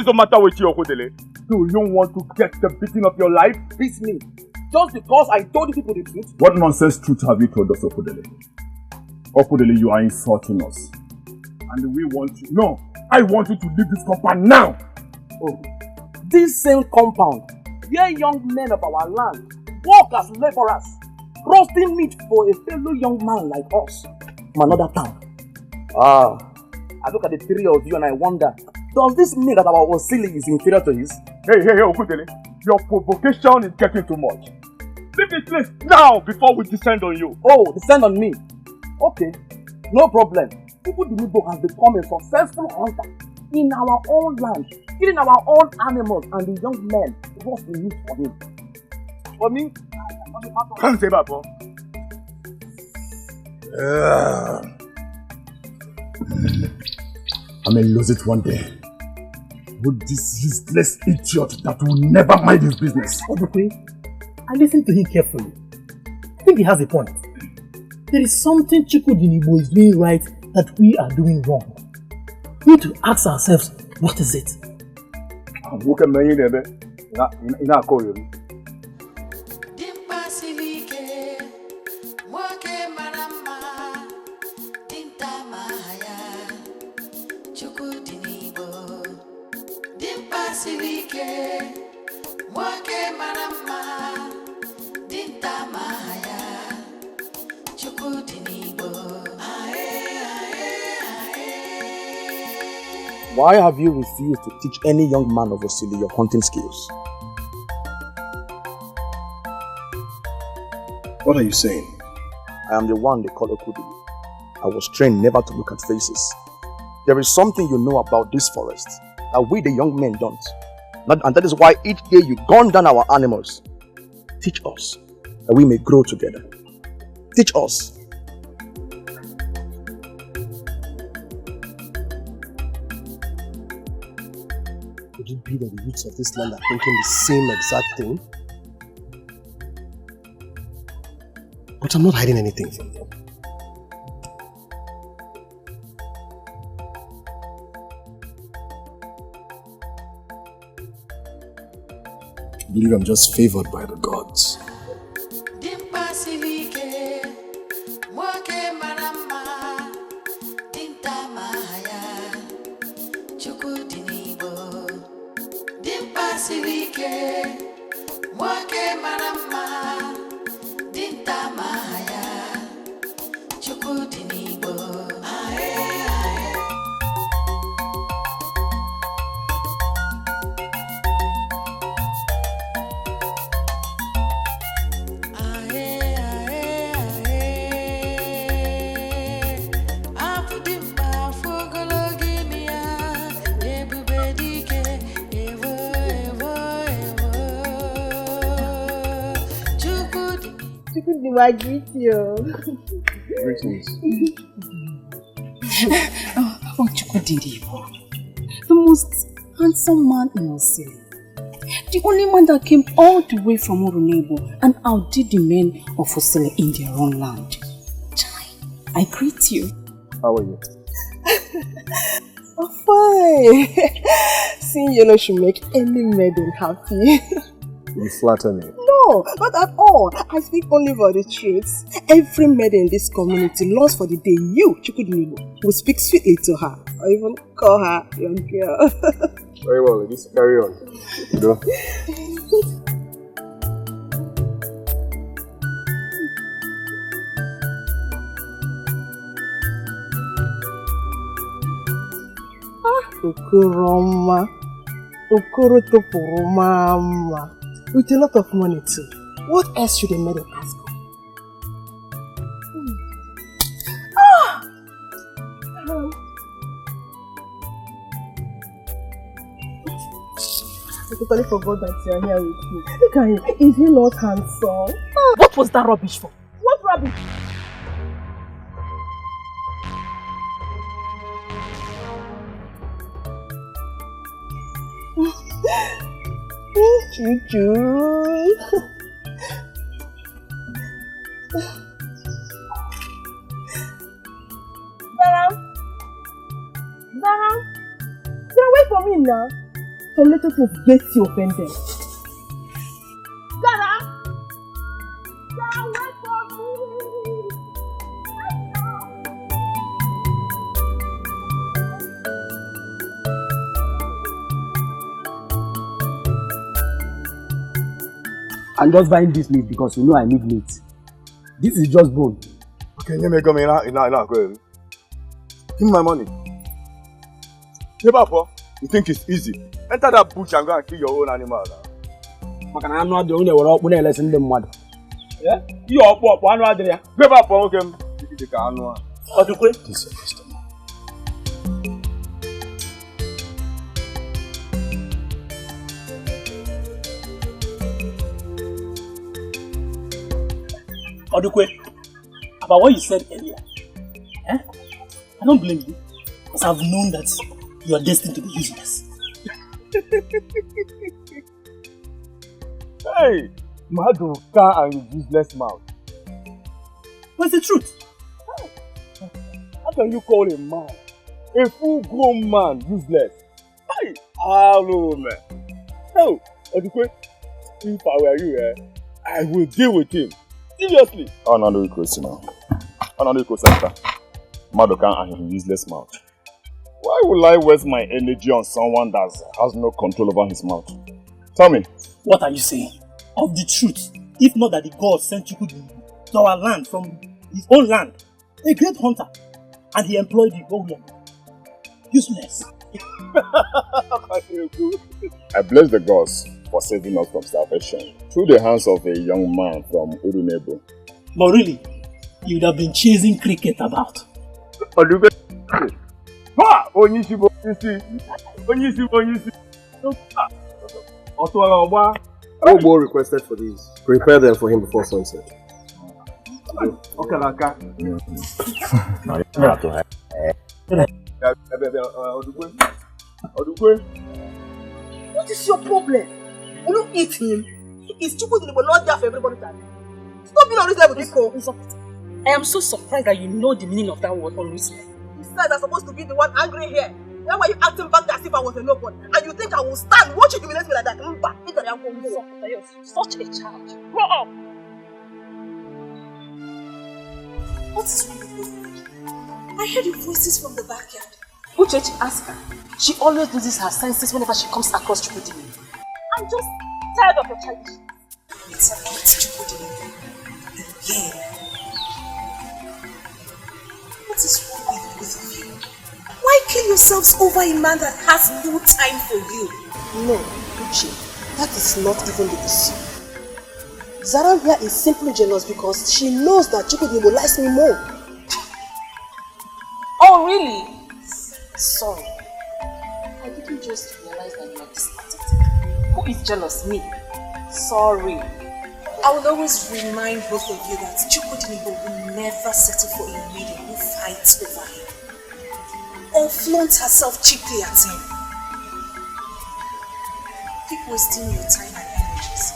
is the matter with you, Okodele? Do you want to get the beating of your life? Beat me. Just because I told you people the truth? What nonsense truth have you told us, Okodele? Okodele, you are insulting us. And we want you... No! I want you to leave this compound now! Oh. This same compound, where young men of our land work as laborers, roasting meat for a fellow young man like us from another town. I look at the three of you and I wonder, does this mean that our Osili is inferior to his? Hey, Okodele, your provocation is getting too much. Leave this place now before we descend on you. Oh, descend on me? Okay, no problem. People Dinibo has become a successful hunter in our own land, killing our own animals and the young men roast the meat for him. For me, can't say that, bro. I may lose it one day. With this useless idiot that will never mind his business. OGBUAGU, I listened to him carefully. I think he has a point. There is something Dinibo is doing right that we are doing wrong. We need to ask ourselves, what is it? Why have you refused to teach any young man of Osili your hunting skills? What are you saying? I am the one they call OKORIE. I was trained never to look at faces. There is something you know about this forest that we the young men don't. And that is why each day you gun down our animals. Teach us that we may grow together. Teach us. Could it be that the youths of this land are thinking the same exact thing? But I'm not hiding anything from them. I believe I'm just favored by the gods. I greet you. Greetings. Oh, Chukwudiribo, the most handsome man in Osili. The only man that came all the way from Orunebo and outdid the men of Osili in their own land. Chai, I greet you. How are you? Oh, fine. Seeing yellow should make any maiden happy. You flatter me. No, not at all. I speak only for the truth. Every maiden in this community longs for the day you, Chukwudiribo, will speak sweetly to her, or even call her your girl. Very well, ladies. Carry on. Go. Okoroma. Okorotoporomama. With a lot of money too. What else should a maiden ask for? I totally forgot that you are here with me. Look at him. Is he not handsome? What was that rubbish for? What rubbish? Choo-choo. Zara, wait for me now. So let us get you offended. Zara! Zara, wait for me! I'm just buying this meat because you know I need meat. This is just bone. Okay, you make me now. Give me my money. Hey, Papa, you think it's easy? Enter that bush and go and kill your own animal. I'm not the only one who listen to them mother. Yeah? You are poor, one right there. Hey, Papa, okay. This is your customer. Odukwe, about what you said earlier, I don't blame you, because I've known that you are destined to be useless. Hey, Maduka and useless mouth. What's the truth? How can you call a man, a full-grown man, useless? Hey, hello, man. Oh, Odukwe, if I were you, I will deal with him. Seriously. Another question now. Madoka and his useless mouth. Why will I waste my energy on someone that has no control over his mouth? Tell me. What are you saying? Of the truth, if not that the God sent Chukwudi to our land from his own land, a great hunter, and he employed you, oh yeah, useless. I bless the gods for saving us from starvation through the hands of a young man from Urunebo. But really, you would have been chasing cricket about. Ogbo requested for these. Prepare them for him before sunset. Okay, Laka. What is your problem? Will you eat him? It's Chukwudi will not there for everybody to eat. Stop being unreasonable, Dikeh. I am so surprised that you know the meaning of that word, unreasonable. Besides, I'm supposed to be the one angry here. Then why are you acting back as if I was a nobody? And you think I will stand? Watch you humiliate me like that? You're such a child. Grow up! What is wrong with you? I heard your voices from the backyard. Uchechi, ask her. She always loses her senses whenever she comes across Chukwudi. I'm just tired of your childish. It's about Chukwudi. Again. What is wrong with both of you? Why kill yourselves over a man that has no time for you? No, Uche, that is not even the issue. Zarambia is simply jealous because she knows that Chukwudi likes me more. Oh, really? Sorry. I didn't just realize that you are this pathetic. Who is jealous? Me? Sorry. I will always remind both of you that Chukwudi will never settle for a lady who fights over him or flaunts herself cheaply at him. Keep wasting your time and energies.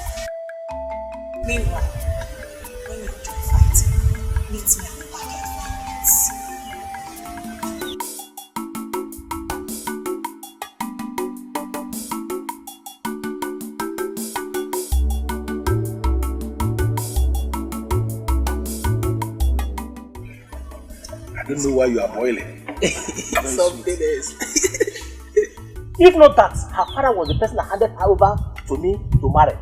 Meanwhile, when you're done fighting, meet me at the backyard for minutes. I don't know why you are boiling. Something else. If not that, her father was the person that handed her over to me to marry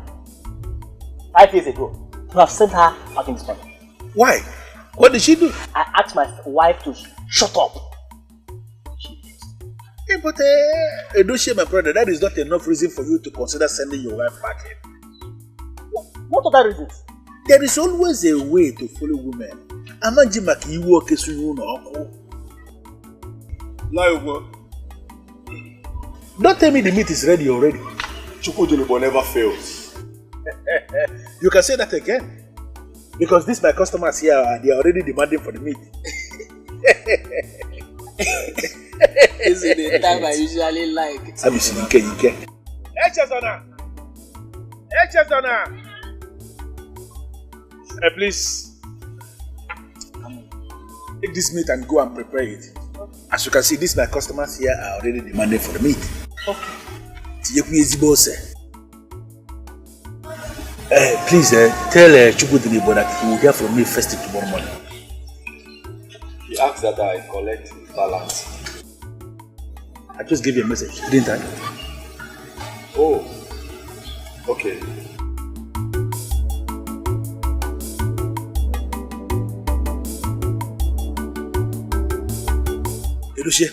5 years ago. To have sent her back in this country. Why? What did she do? I asked my wife to shut up. Hey, but don't share my brother. That is not enough reason for you to consider sending your wife back in. What other reasons? There is always a way to follow women. Don't tell me the meat is ready already. Chukwudi never fails. You can say that again. Because these my customers here, they are already demanding for the meat. This is the time I usually like. I'm using Ike. Please take this meat and go and prepare it. As you can see, these my customers here are already demanding for the meat. Okay. Please tell Chukwu that he will hear from me first thing tomorrow morning. He asked that I collect the balance. I just gave you a message, didn't I? Oh, okay. Elusia,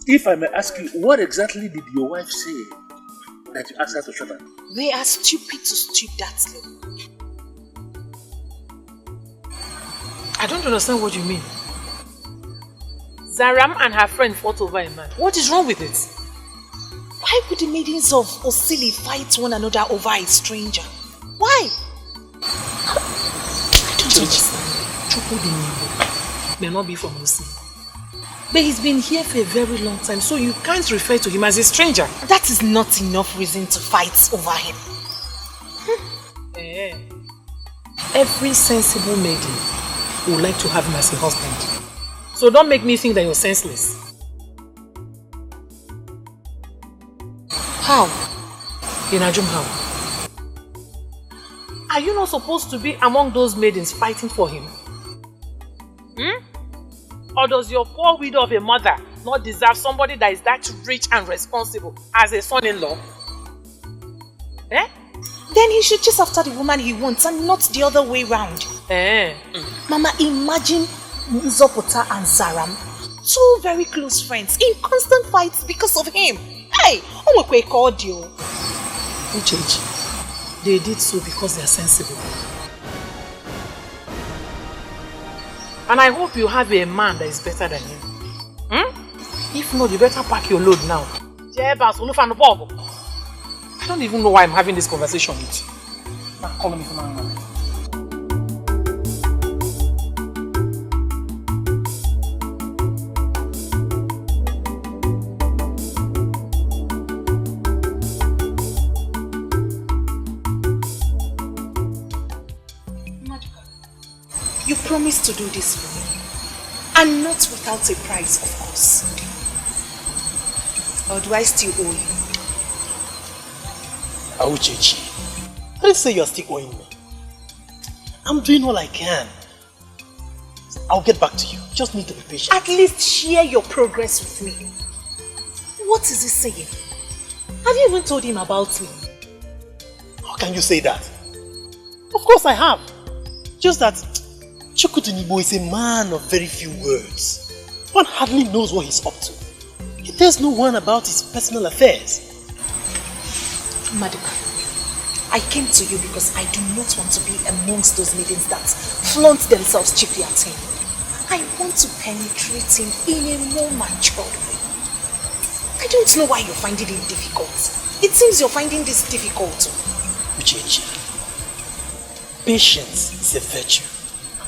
if I may ask you, what exactly did your wife say that you asked her to shut up? They are stupid to stoop that low. I don't understand what you mean. Zaram and her friend fought over a man. What is wrong with it? Why would the maidens of Osili fight one another over a stranger? Why? I don't understand. Chukwu may not be from Osili. But he's been here for a very long time, so you can't refer to him as a stranger. That is not enough reason to fight over him. Every sensible maiden would like to have him as a husband. So don't make me think that you're senseless. How? Inajum, how? Are you not supposed to be among those maidens fighting for him? Or does your poor widow of a mother not deserve somebody that is that rich and responsible as a son-in-law? Then he should chase after the woman he wants and not the other way round. Mama, imagine Uzokwe and Zaram, two very close friends, in constant fights because of him. Hey, ONYEDIKA called you. Ugezu, they did so because they are sensible. And I hope you have a man that is better than him. If not, you better pack your load now. I don't even know why I'm having this conversation with you. Now call me for my man. You promised to do this for me. And not without a price, of course. Or do I still owe you? Ugezu, I didn't say you're still owing me. I'm doing all I can. I'll get back to you. Just need to be patient. At least share your progress with me. What is he saying? Have you even told him about me? How can you say that? Of course I have. Just that Chukwu is a man of very few words. One hardly knows what he's up to. He tells no one about his personal affairs. Madika, I came to you because I do not want to be amongst those maidens that flaunt themselves cheaply at him. I want to penetrate him in a more matured way. I don't know why you're finding it difficult. It seems you're finding this difficult. Ugezu, patience is a virtue.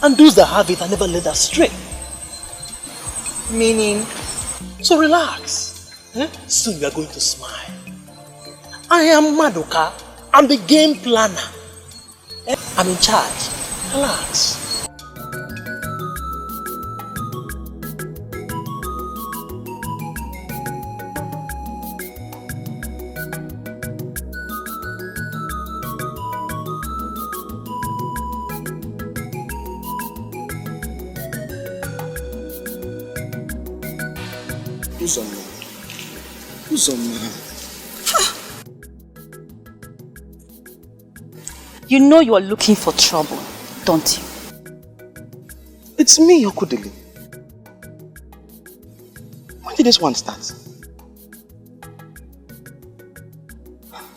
And those that have it are never led astray. Meaning? So relax. Soon we are going to smile. I am Madoka. I'm the game planner. I'm in charge. Relax. Uzoma. You know you are looking for trouble, don't you? It's me, Okudili. When did this one start?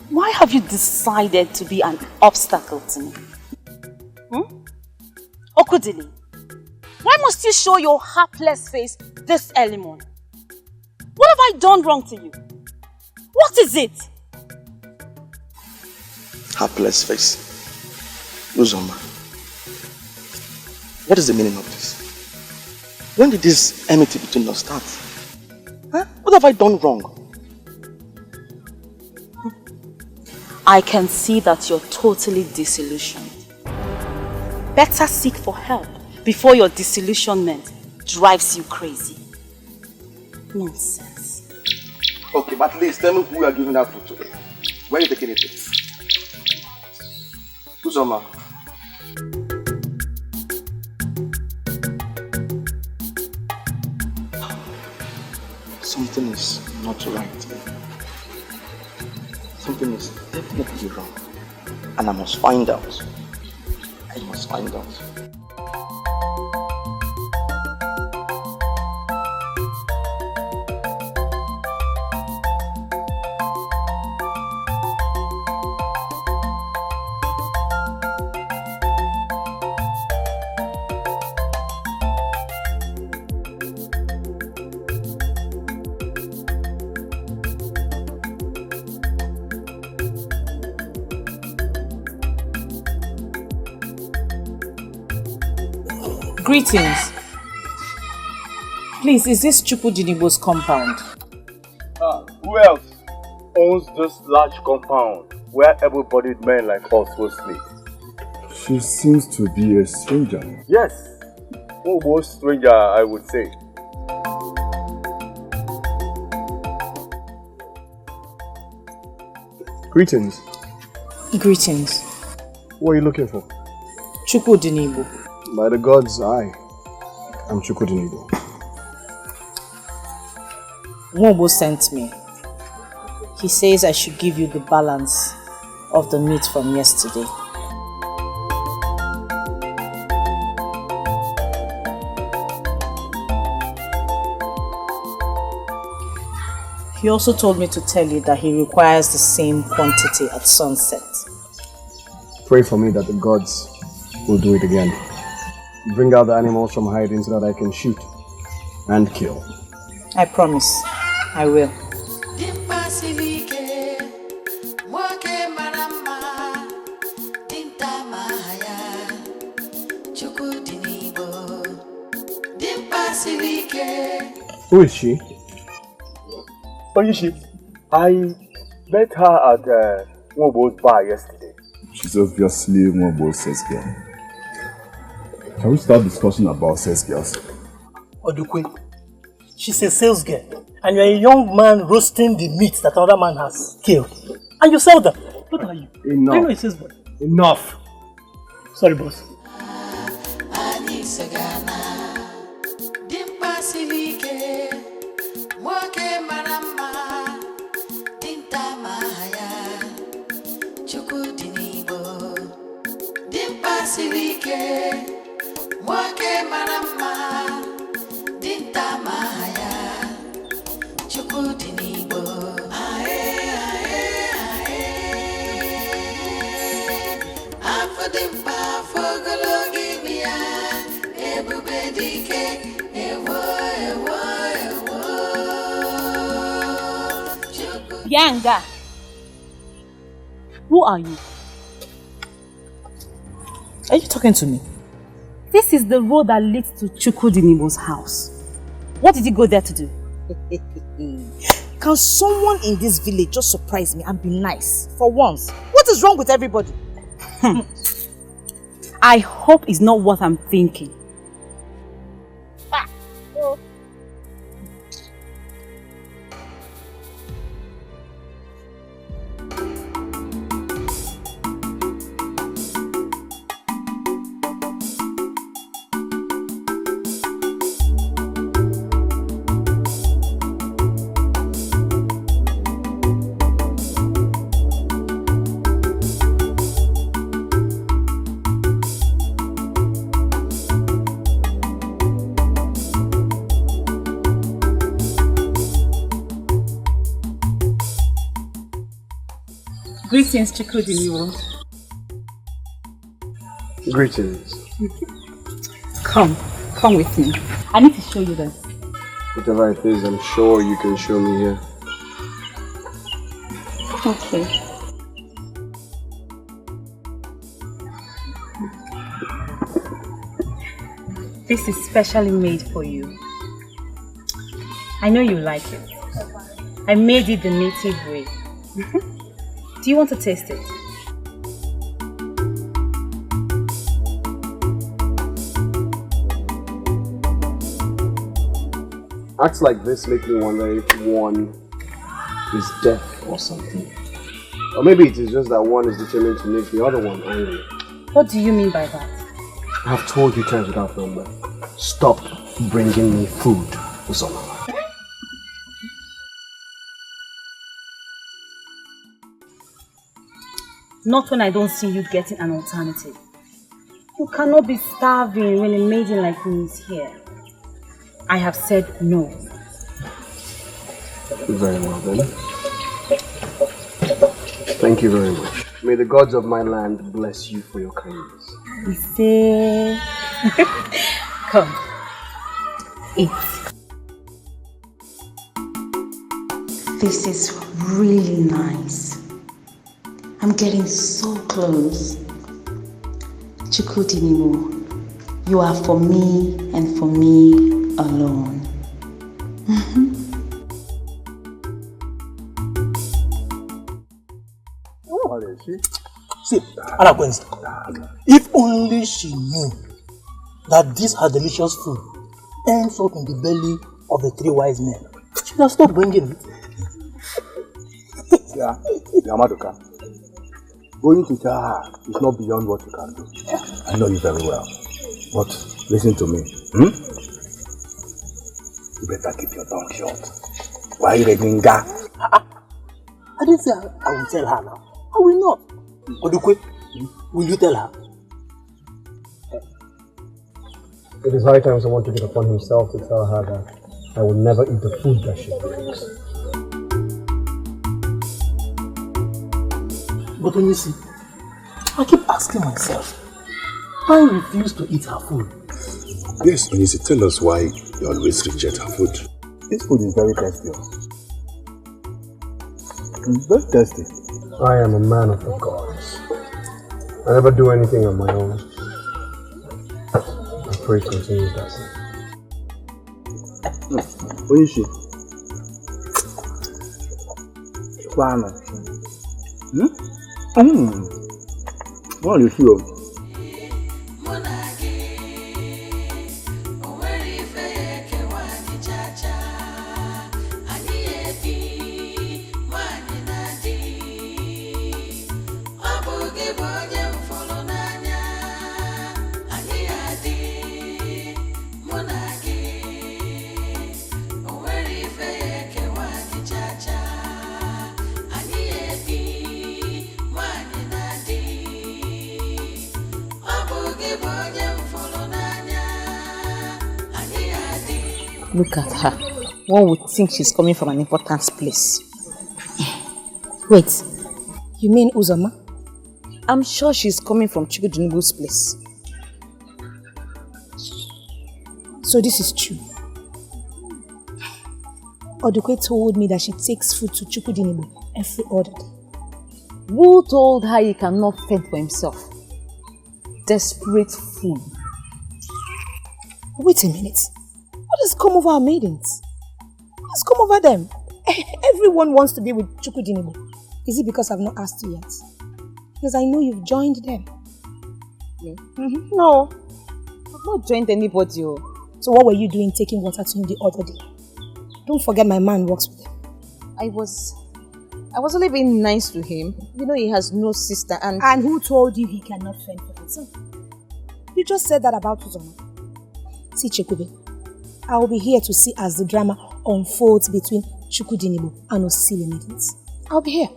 Why have you decided to be an obstacle to me? Okudili, why must you show your hapless face this early morning? What have I done wrong to you? What is it? Hapless face. Uzoma. What is the meaning of this? When did this enmity between us start? What have I done wrong? I can see that you're totally disillusioned. Better seek for help before your disillusionment drives you crazy. Nonsense. Okay, but at least tell me who you are giving that food to. Where are you taking it to? Uzoma. Something is not right. Something is definitely wrong. And I must find out. I must find out. Greetings. Please, is this Chukudinibo's compound? Who else owns this large compound where able-bodied men like us will sleep? She seems to be a stranger. Yes, almost stranger, I would say. Greetings. Greetings. What are you looking for? Chukudinibo. By the gods, I am Chukudinibo. Nwobo sent me. He says I should give you the balance of the meat from yesterday. He also told me to tell you that he requires the same quantity at sunset. Pray for me that the gods will do it again. Bring out the animals from hiding so that I can shoot and kill. I promise. I will. Who is she? Oyishi, I met her at Nwobo's bar yesterday. She's obviously Nwobo's sex girl. Can we start discussing about sex girls? Odukwe, she's a sales girl, and you're a young man roasting the meat that another man has killed. And you sell them. What are you? Enough. I know it says what? Enough. Sorry, boss. Yanga, who are you? Are you talking to me? This is the road that leads to Chukudinibo's house. What did he go there to do? Can someone in this village just surprise me and be nice for once? What is wrong with everybody? I hope it's not what I'm thinking. Greetings, Chukudinibo. Greetings. Come with me. I need to show you this. Whatever it is, I'm sure you can show me here. Okay. This is specially made for you. I know you like it. I made it the native way. Do you want to taste it? Acts like this make me wonder if one is deaf or something. Or maybe it is just that one is determined to make the other one angry. What do you mean by that? I have told you times without number. Stop bringing me food, Uzoma. Not when I don't see you getting an alternative. You cannot be starving when a maiden like me is here. I have said no. Very well then. Thank you very much. May the gods of my land bless you for your kindness. We say... Come. Eat. This is really nice. I'm getting so close. Chukudinimu, you are for me and for me alone. See, Anakwenzi, if only she knew that this her delicious food ends up in the belly of the three wise men, she would have stopped bringing it. Yeah, Yamadoka. Going to tell her is not beyond what you can do. I know you very well. But listen to me. You better keep your tongue shut. Why are you letting go? I didn't say I will tell her now. I will not. Godwin, will you tell her? It is high time someone took it upon himself to tell her that I will never eat the food that she brings. But when you see, I keep asking myself, why I refuse to eat her food? Yes, Onyisi, tell us why you always reject her food. This food is very tasty. It's very tasty. I am a man of the gods. I never do anything on my own. I pray it continues that way. Onyisi. Kwana. What do you feel? Look at her. One would think she's coming from an important place. Wait, you mean Uzoma? I'm sure she's coming from Chukudinibu's place. So this is true. Odukwe told me that she takes food to Chukudinibu every other day. Who told her he cannot fend for himself? Desperate fool. Wait a minute. What has come over our maidens? What's come over them? Everyone wants to be with Chukudinibu. Is it because I've not asked you yet? Because I know you've joined them. Me? No. I've not joined anybody. So what were you doing taking water to him the other day? Don't forget my man works with him. I was only being nice to him. You know he has no sister and... And who told you he cannot fend for himself? You just said that about Uzoma. See, Chekube, I will be here to see as the drama unfolds between Chukudinibu and Osile maidens. I'll be here.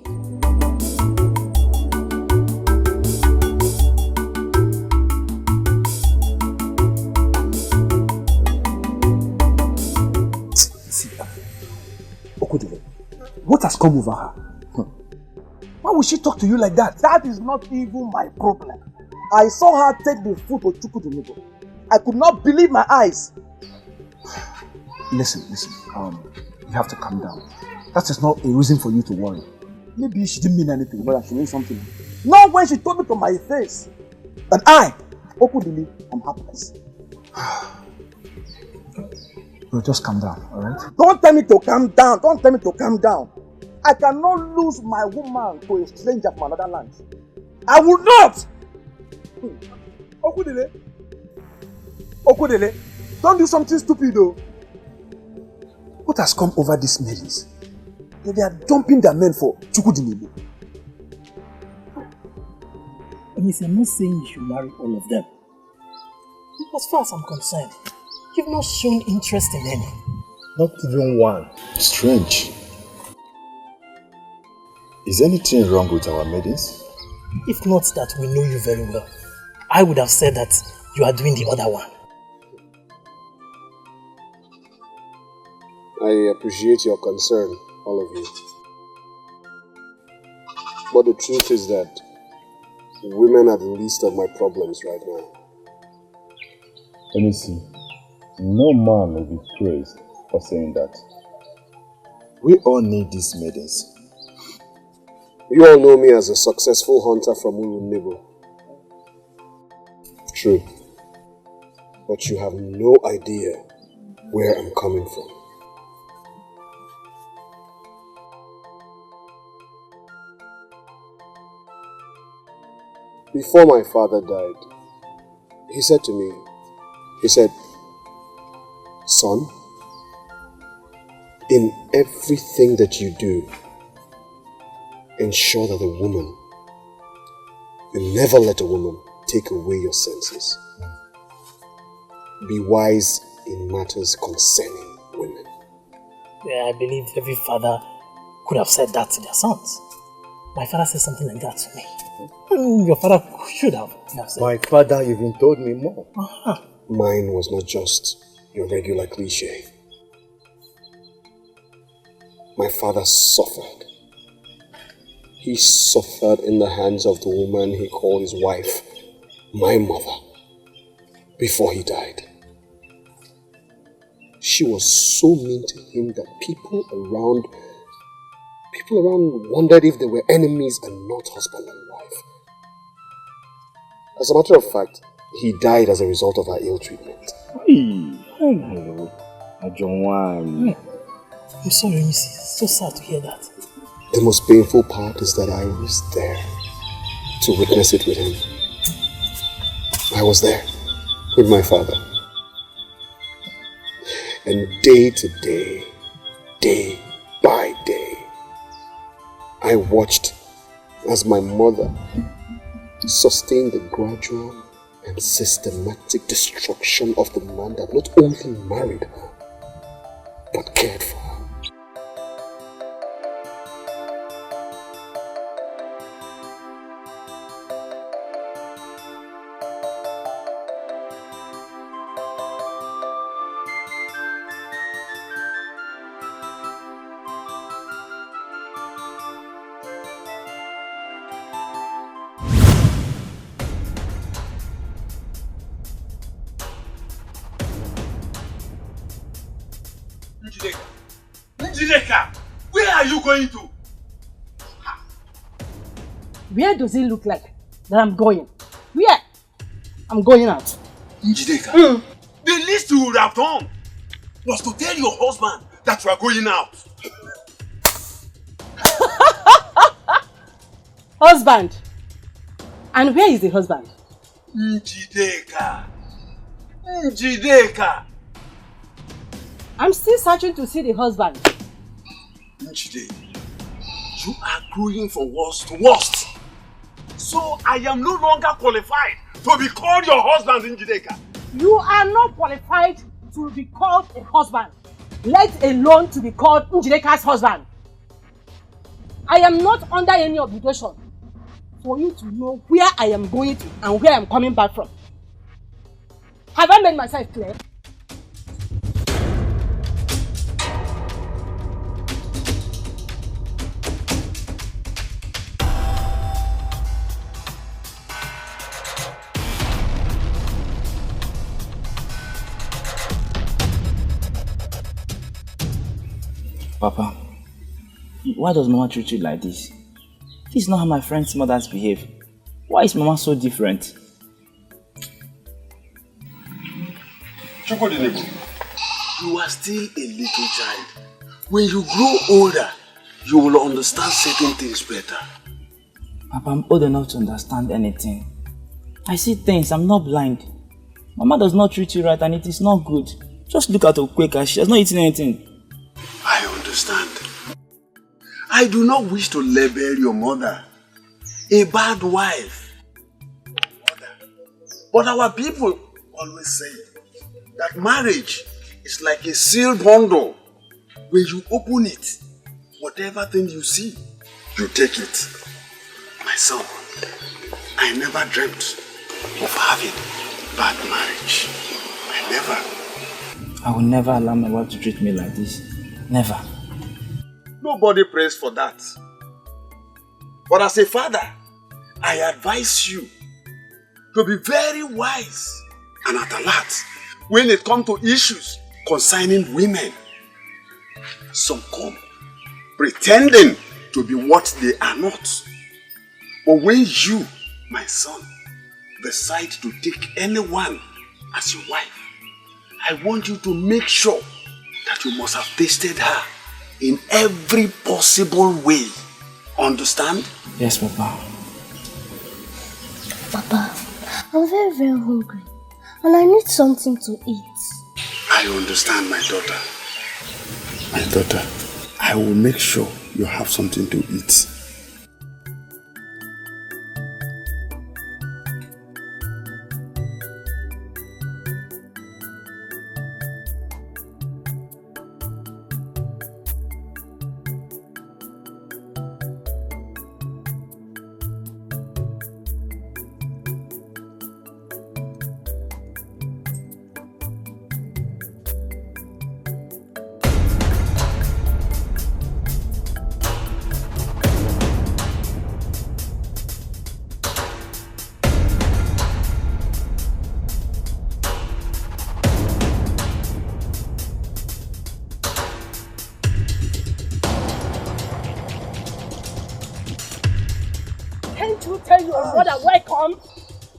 See, Okodile, what has come over her? Why would she talk to you like that? That is not even my problem. I saw her take the food to Chukudinibu. I could not believe my eyes. Listen, you have to calm down. That is not a reason for you to worry. Maybe she didn't mean anything, but she meant something. Not when she told me to my face that I, Okudili, am hapless. Well, just calm down, alright? Don't tell me to calm down. Don't tell me to calm down. I cannot lose my woman to a stranger from another land. I would not! Okudele, don't do something stupid though. What has come over these maidens? that they are dumping their men for Chukudinibo. I'm not saying you should marry all of them. As far as I'm concerned, you've not shown interest in any. Not even one. Strange. Is anything wrong with our maidens? If not that we know you very well, I would have said that you are doing the other one. I appreciate your concern, all of you. But the truth is that women are the least of my problems right now. Let me see. No man will be praised for saying that. We all need these maidens. You all know me as a successful hunter from Urunibo. True. But you have no idea where I'm coming from. Before my father died, he said to me, son, in everything that you do, ensure that you never let a woman take away your senses. Be wise in matters concerning women. Yeah, I believe every father could have said that to their sons. My father said something like that to me. Your father should have said. My father even told me more. Mine was not just your regular cliche. My father suffered. He suffered in the hands of the woman he called his wife, my mother, before he died. She was so mean to him that people around wondered if they were enemies and not husband and wife. As a matter of fact, he died as a result of her ill treatment. I'm sorry, it's so sad to hear that. The most painful part is that I was there to witness it with him. I was there with my father. And day to day, day by day, I watched as my mother sustained the gradual and systematic destruction of the man that not only married her, but cared for her. Njideka, where are you going to? Where does it look like that I'm going? Where? I'm going out. Njideka, the least you would have done was to tell your husband that you are going out. Husband? And where is the husband? Njideka. Njideka. I'm still searching to see the husband. Njide, you are growing from worst to worst. So I am no longer qualified to be called your husband, Njideka. You are not qualified to be called a husband, let alone to be called Njideka's husband. I am not under any obligation for you to know where I am going to and where I am coming back from. Have I made myself clear? Papa, why does Mama treat you like this? This is not how my friend's mothers behave. Why is Mama so different? Chukwudinibu, you are still a little child. When you grow older, you will understand certain things better. Papa, I'm old enough to understand anything. I see things, I'm not blind. Mama does not treat you right and it is not good. Just look at Okweka, she has not eaten anything. I understand. I do not wish to label your mother a bad wife. But our people always say that marriage is like a sealed bundle. When you open it, whatever thing you see, you take it. My son, I never dreamt of having bad marriage. I never. I will never allow my wife to treat me like this. Never. Nobody prays for that. But as a father, I advise you to be very wise and at alert when it comes to issues concerning women. Some come pretending to be what they are not. But when you, my son, decide to take anyone as your wife, I want you to make sure that you must have tasted her in every possible way. Understand? Yes, Papa. Papa, I'm very, very hungry and I need something to eat. I understand, my daughter. My daughter, I will make sure you have something to eat.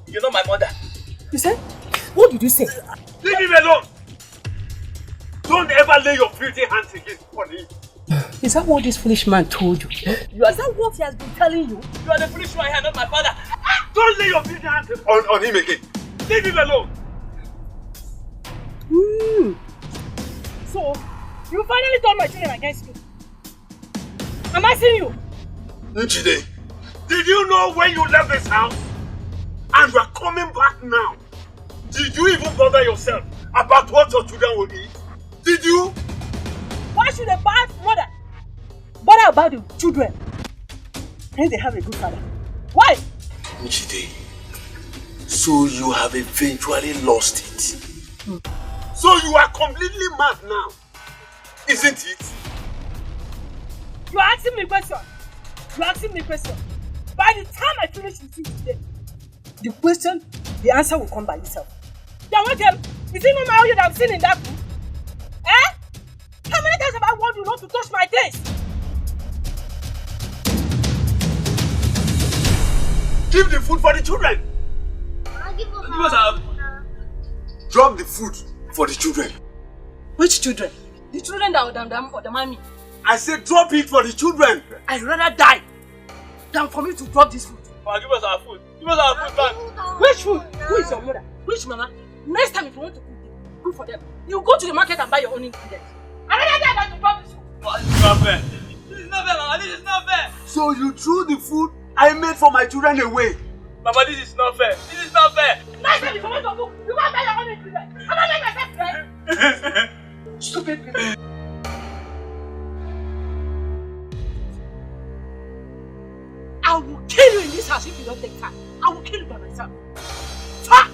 You're not my mother. You said? What did you say? Leave him alone! Don't ever lay your filthy hands against me. Is that what this foolish man told you? Is that what he has been telling you? You are the foolish one here, not my father. Don't lay your filthy hands on him again. Leave him alone. So, you finally turned my children against me. Am I seeing you? Njide, did you know when you left this house? And you are coming back now. Did you even bother yourself about what your children will eat? Did you? Why should a bad mother bother about the children? When they have a good father. Why? Njide, so you have eventually lost it. So you are completely mad now, isn't it? You are asking me questions. You are asking me questions. By the time I finish with you today, the question, the answer will come by itself. Then what else? Is it not my that I'm seen in that room? Eh? How many times have I warned you not to touch my taste? Give the food for the children. Drop the food for the children. Which children? The children that or the mommy? I said drop it for the children. I'd rather die than for me to drop this food. Give us our food. Give us our food back. Which food? Who is your mother? Which mama? Next time if you want to cook for them, you go to the market and buy your own ingredients. I'd rather die than to drop this food. This is not fair. This is not fair, Mama. This is not fair. So you threw the food I made for my children away. Mama, this is not fair. This is not fair. Next time if you want to cook, you go and buy your own ingredients. I'm not making myself right. Stupid people. I will kill you in this house if you don't take time. I will kill you by myself. Ha!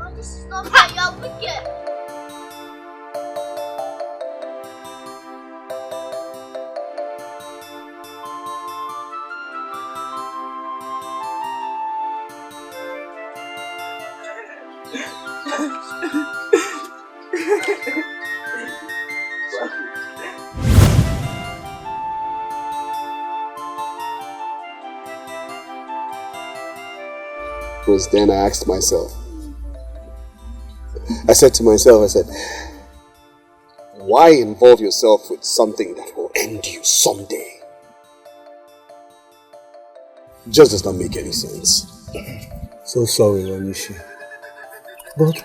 Oh, this is not fair. You are wicked. Was then I asked myself, I said to myself, I said, why involve yourself with something that will end you someday? It just does not make any sense. So sorry, Onishi. But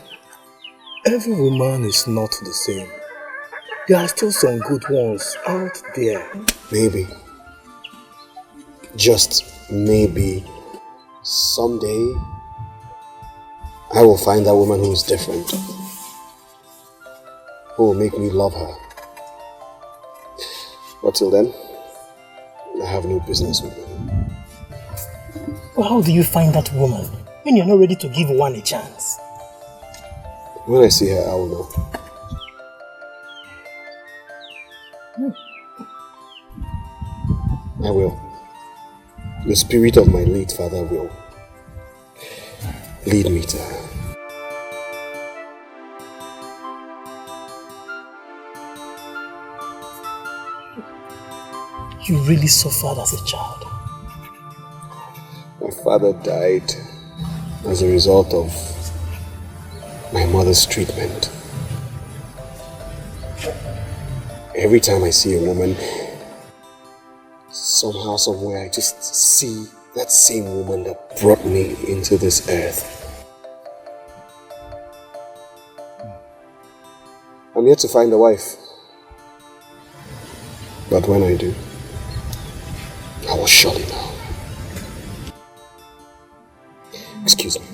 every woman is not the same. There are still some good ones out there. Maybe, just maybe, someday I will find that woman who is different, who will make me love her. But till then, I have no business with her. Well, how do you find that woman when you're not ready to give one a chance? When I see her, I will know. I will. The spirit of my late father will lead me to her. You really suffered as a child. My father died as a result of my mother's treatment. Every time I see a woman, somehow, somewhere, I just see that same woman that brought me into this earth. I'm yet to find a wife. But when I do, I will surely know. Excuse me.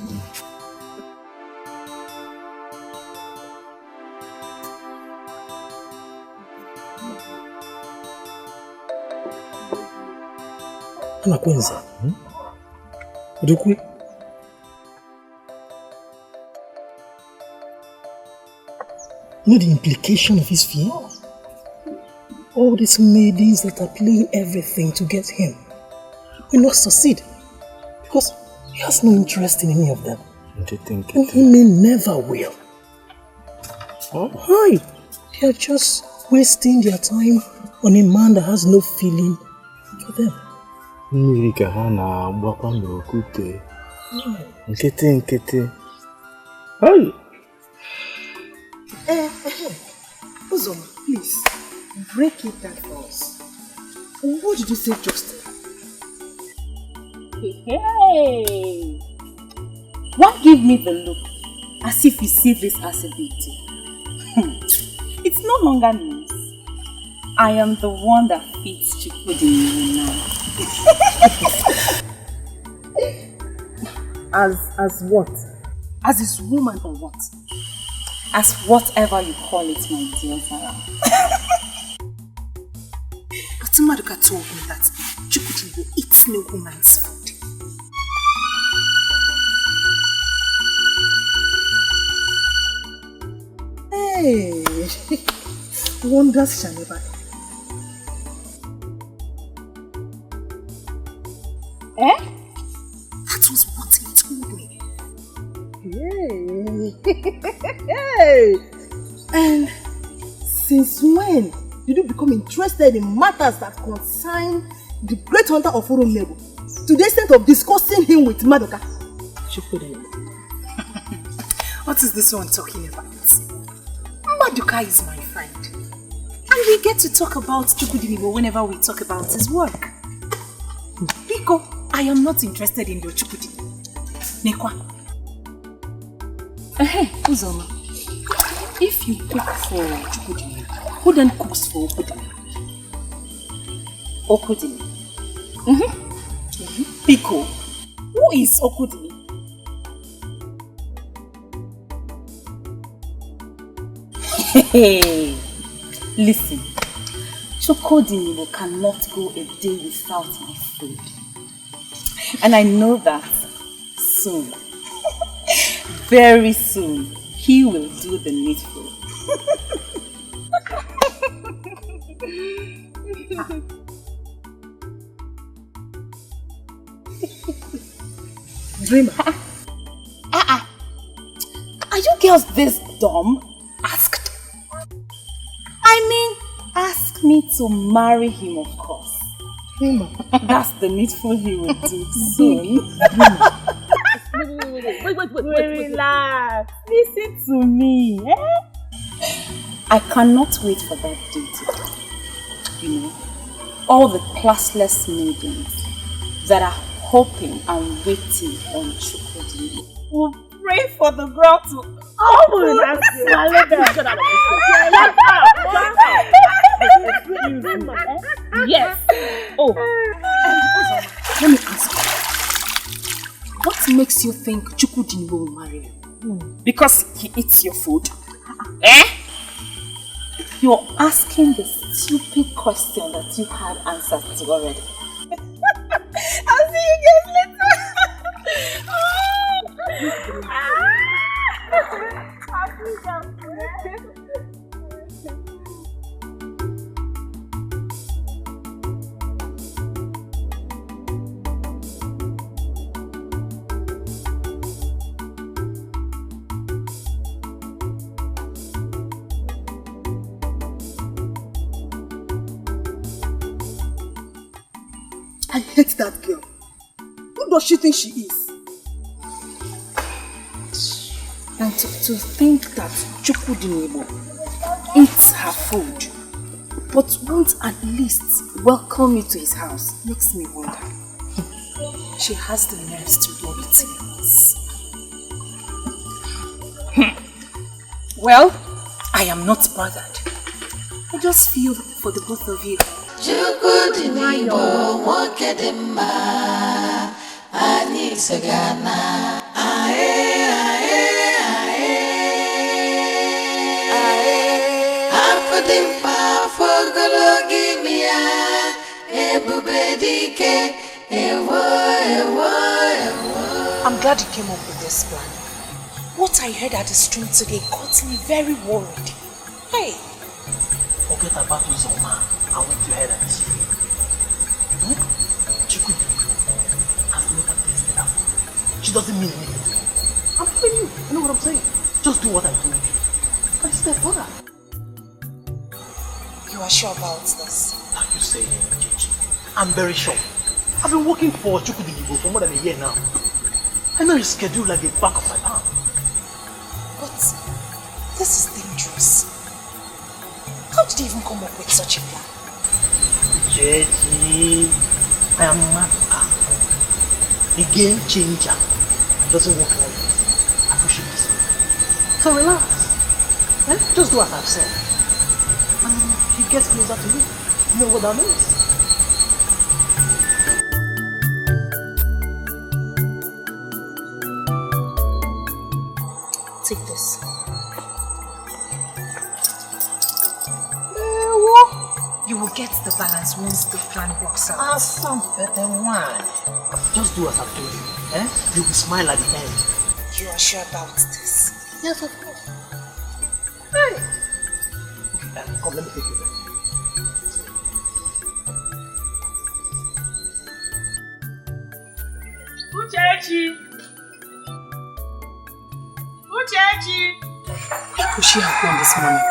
Anakwenza. Udukwe. You know the implication of his fear? All these maidens that are playing everything to get him will not succeed because he has no interest in any of them. And he may never will. Why? They are just wasting their time on a man that has no feeling for them. Hey! Uzoma, please, break it down for us. What did you say just? Hey! Why give me the look as if you see this as a big deal? It's no longer news. I am the one that fits Chikodi now. As what? As his woman or what? As whatever you call it, my dear Zara. Atumaduka told me that Chukudi will eat no woman's food. Hey! Wonders shall never end. Eh? That was what he told me. Hey! And since when did you become interested in matters that concern the great hunter of Urumnebu to the extent of discussing him with Madoka? What is this one talking about? Madoka is my friend. And we get to talk about Chukudinibo whenever we talk about his work. Biko, I am not interested in your Chukudi. Nekwa. Hey, Uzoma. If you cook for Chukudi, who then cooks for Okudini? Okudini. Biko, who is Okudini? Hey, listen. Chukwudinibo cannot go a day without my food. And I know that soon, very soon, he will do the needful. Dreamer. Are you girls this dumb? Asked. I mean, ask me to marry him, of course. Dreamer. That's the needful he will do soon. Wait. Relax. Listen to me. Eh? I cannot wait for that day to come. You know, all the classless maidens that are hoping and waiting on Chukudi will pray for the girl to open and swallow them. Yes. Oh, let me ask you. What makes you think Chukudinbo will marry you? Because he eats your food? Eh? You're asking the stupid question that you had answered to already. I'll see you guys later. I hate that girl. Who does she think she is? And to think that Chukudinebo eats her food, but won't at least welcome you to his house, makes me wonder. She has the nerves to do it. Well, I am not bothered. I just feel for the both of you. Chukudinebo mokedema ani sagana ae afudimpa fogologimia ebubedike ewo. I'm glad you came up with this plan. What I heard at the stream today got me very worried. Hey! Forget about Uzoma and what you heard at the stream. Chukudinebo has never tasted her food. She doesn't mean anything to me. I'm telling you, you know what I'm saying? Just do what I told you. And step further. You are sure about this? Are you saying, Gigi? I'm very sure. I've been working for Chukudinebo for more than a year now. I know his schedule like the back of my hand. But this is dangerous. How did you even come up with such a plan? Gigi, I am Mata. The game changer doesn't work like this. I push it this way. So relax. Just do as I've said. And he gets closer to me. You know what that means? Take this. You will get the balance once the plan works out. Some better wine. Just do as I've told you. You will smile at the end. You are sure about this? Yes, of course. Hey! Okay, come, let me take you there. Ugezu! Ugezu! Where could she have gone this morning?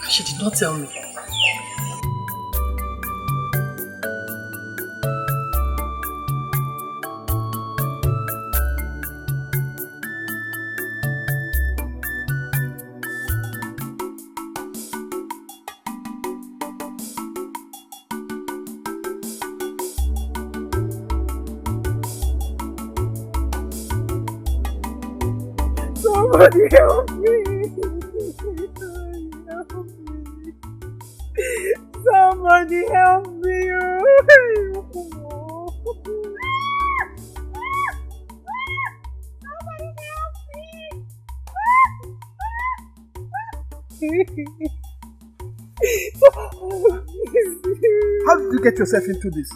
She did not tell me. Somebody help me! Somebody help me! How did you get yourself into this?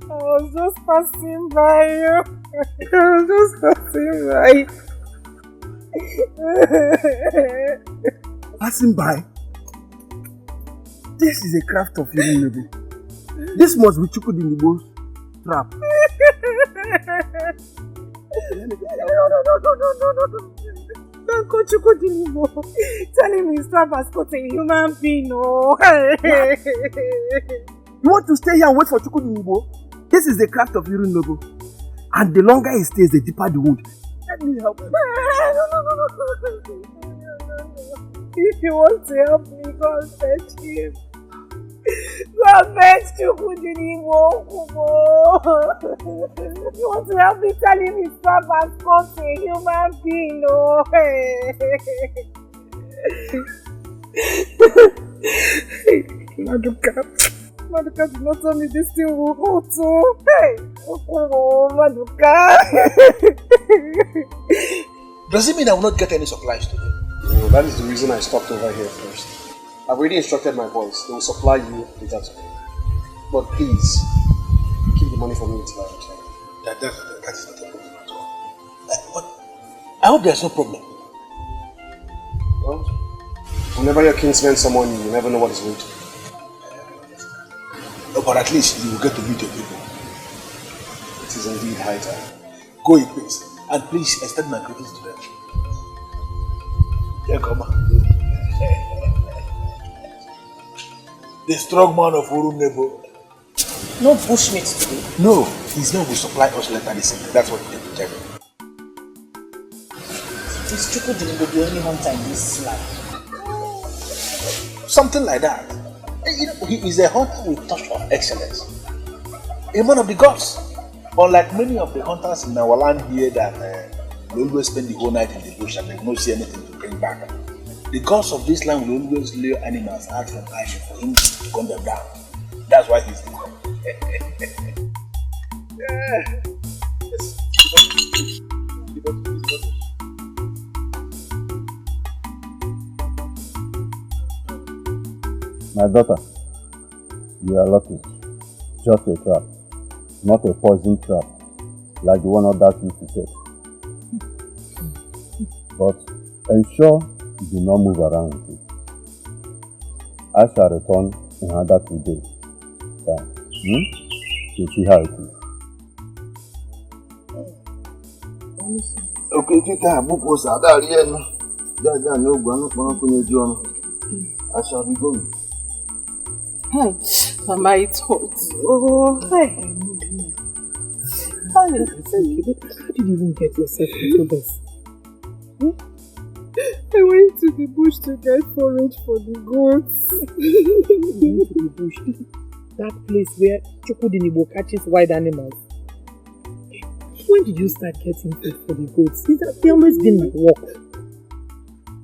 I was just passing by you. Passing by? This is a craft of Untitled. This must be Chukudinebo's trap. No. Don't go Chukudinebo. Tell him his trap has caught a human being. No. You want to stay here and wait for Chukudinebo? This is the craft of Untitled. And the longer he stays, the deeper the wound. Let me help him. No. If you want to help me, go and fetch him. God begs Chukwu Dinigbo. You want to help me tell him his papa has come to a human being, oh. Maduka did not tell me this thing will hold too. Hey! Oh, Maduka. Does it mean I will not get any supplies today? No, that is the reason I stopped over here first. I've already instructed my boys. They will supply you later today. But please, keep the money for me until I return. That is not a problem at all. But I hope there's no problem. Well, whenever your king spends some money, you never know what is going to be. But at least you will get to meet your people. It is indeed high time. Go in peace. And please extend my greetings to them. Yeah, come on. The strong man of Urunebo. No bushmeat today. No, his men will supply us later this evening. That's what they will tell me. Is Chukwu Dinigbo the only hunter in this land? Something like that. You know, he is a hunter with touch of excellence. A man of the gods. Unlike many of the hunters in our land here that will always spend the whole night in the bush and they will not see anything to bring back. The gods of this land will always lure animals out from ash for him to gun them down. That's why he's the one. My daughter, you are lucky. Just a trap, not a poison trap, like the one others used to set. But ensure you do not move around with it. I shall return in another 2 days. To see how it is. Okay, Kika, book was at that end. No one. I shall be going. Hi, Mama, it hurts. Oh, hi. How did you even get yourself into this? I went to the bush to get forage for the goats. You went to the bush? That place where Chukwu Dinigbo catches wild animals. When did you start getting food for the goats? They always been my work.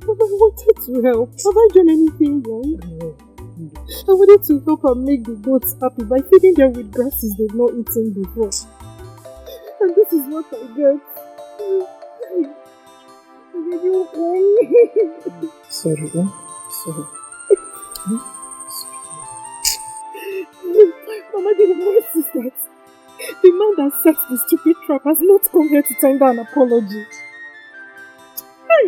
But I wanted to help. Have I done anything wrong? No. I wanted to help and make the goats happy by feeding them with grasses they've not eaten before. And this is what I get. Sorry, sorry. Mama, the worst is that the man that set the stupid trap has not come here to tender an apology. Hey!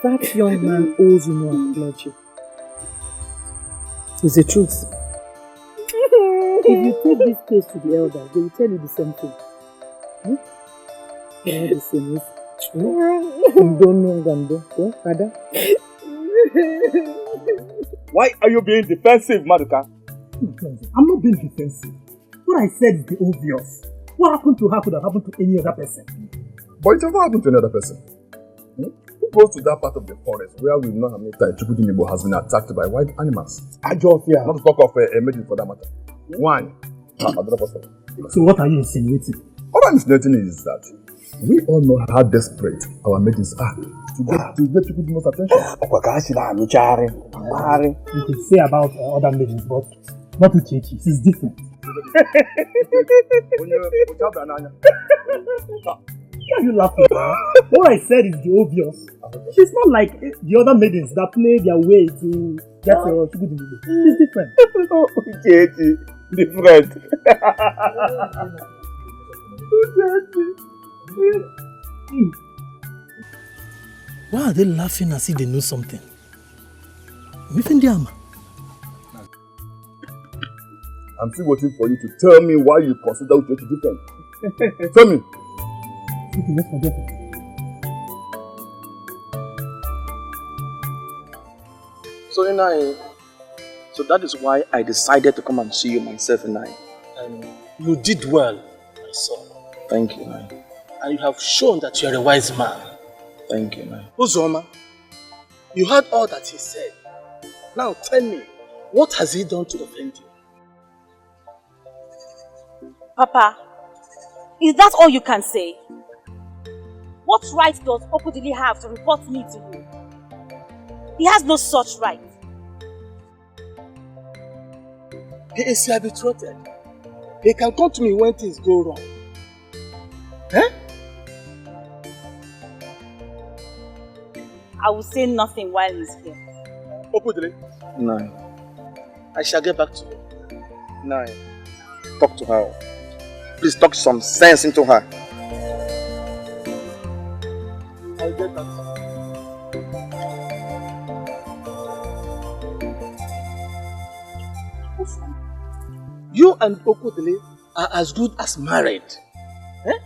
That young man owes you no apology. It's the truth. If you take this case to the elders, they will tell you the same thing. They are the same. You don't know Gando, Father? Why are you being defensive, Maduka? I'm not being defensive. What I said is the obvious. What happened to her could have happened to any other person. But it never happened to another person. Who goes to that part of the forest where we know how many times Chukwu Dinigbo has been attacked by wild animals? I just fear. Not to talk of a maiden for that matter. One. So what are you insinuating? What I'm insinuating is that we all know how desperate our maidens are to get Chukwu Dinigbo's attention. You could say about other maidens, but not to Chechi. It's different. Why are you laughing? What I said is the obvious. She's not like the other maidens that play their way to get Chukwu Dinigbo. She's different. Chechi, different. Why are they laughing as if they know something? I'm still waiting for you to tell me why you consider Ugezu different. Tell me. Okay, let's forget it. So Ini, so that is why I decided to come and see you myself, Ini. And you did well, my son. Thank you, Ini. And you have shown that you are a wise man. Thank you, man. Uzoma, you heard all that he said. Now tell me, what has he done to offend you? Papa, is that all you can say? What right does Okodili have to report me to you? He has no such right. He is your betrothed. He can come to me when things go wrong. Eh? I will say nothing while he's here. Okodili? No. I shall get back to you. No. Talk to her. Please talk some sense into her. I'll get back to you. You and Okodili are as good as married. Eh?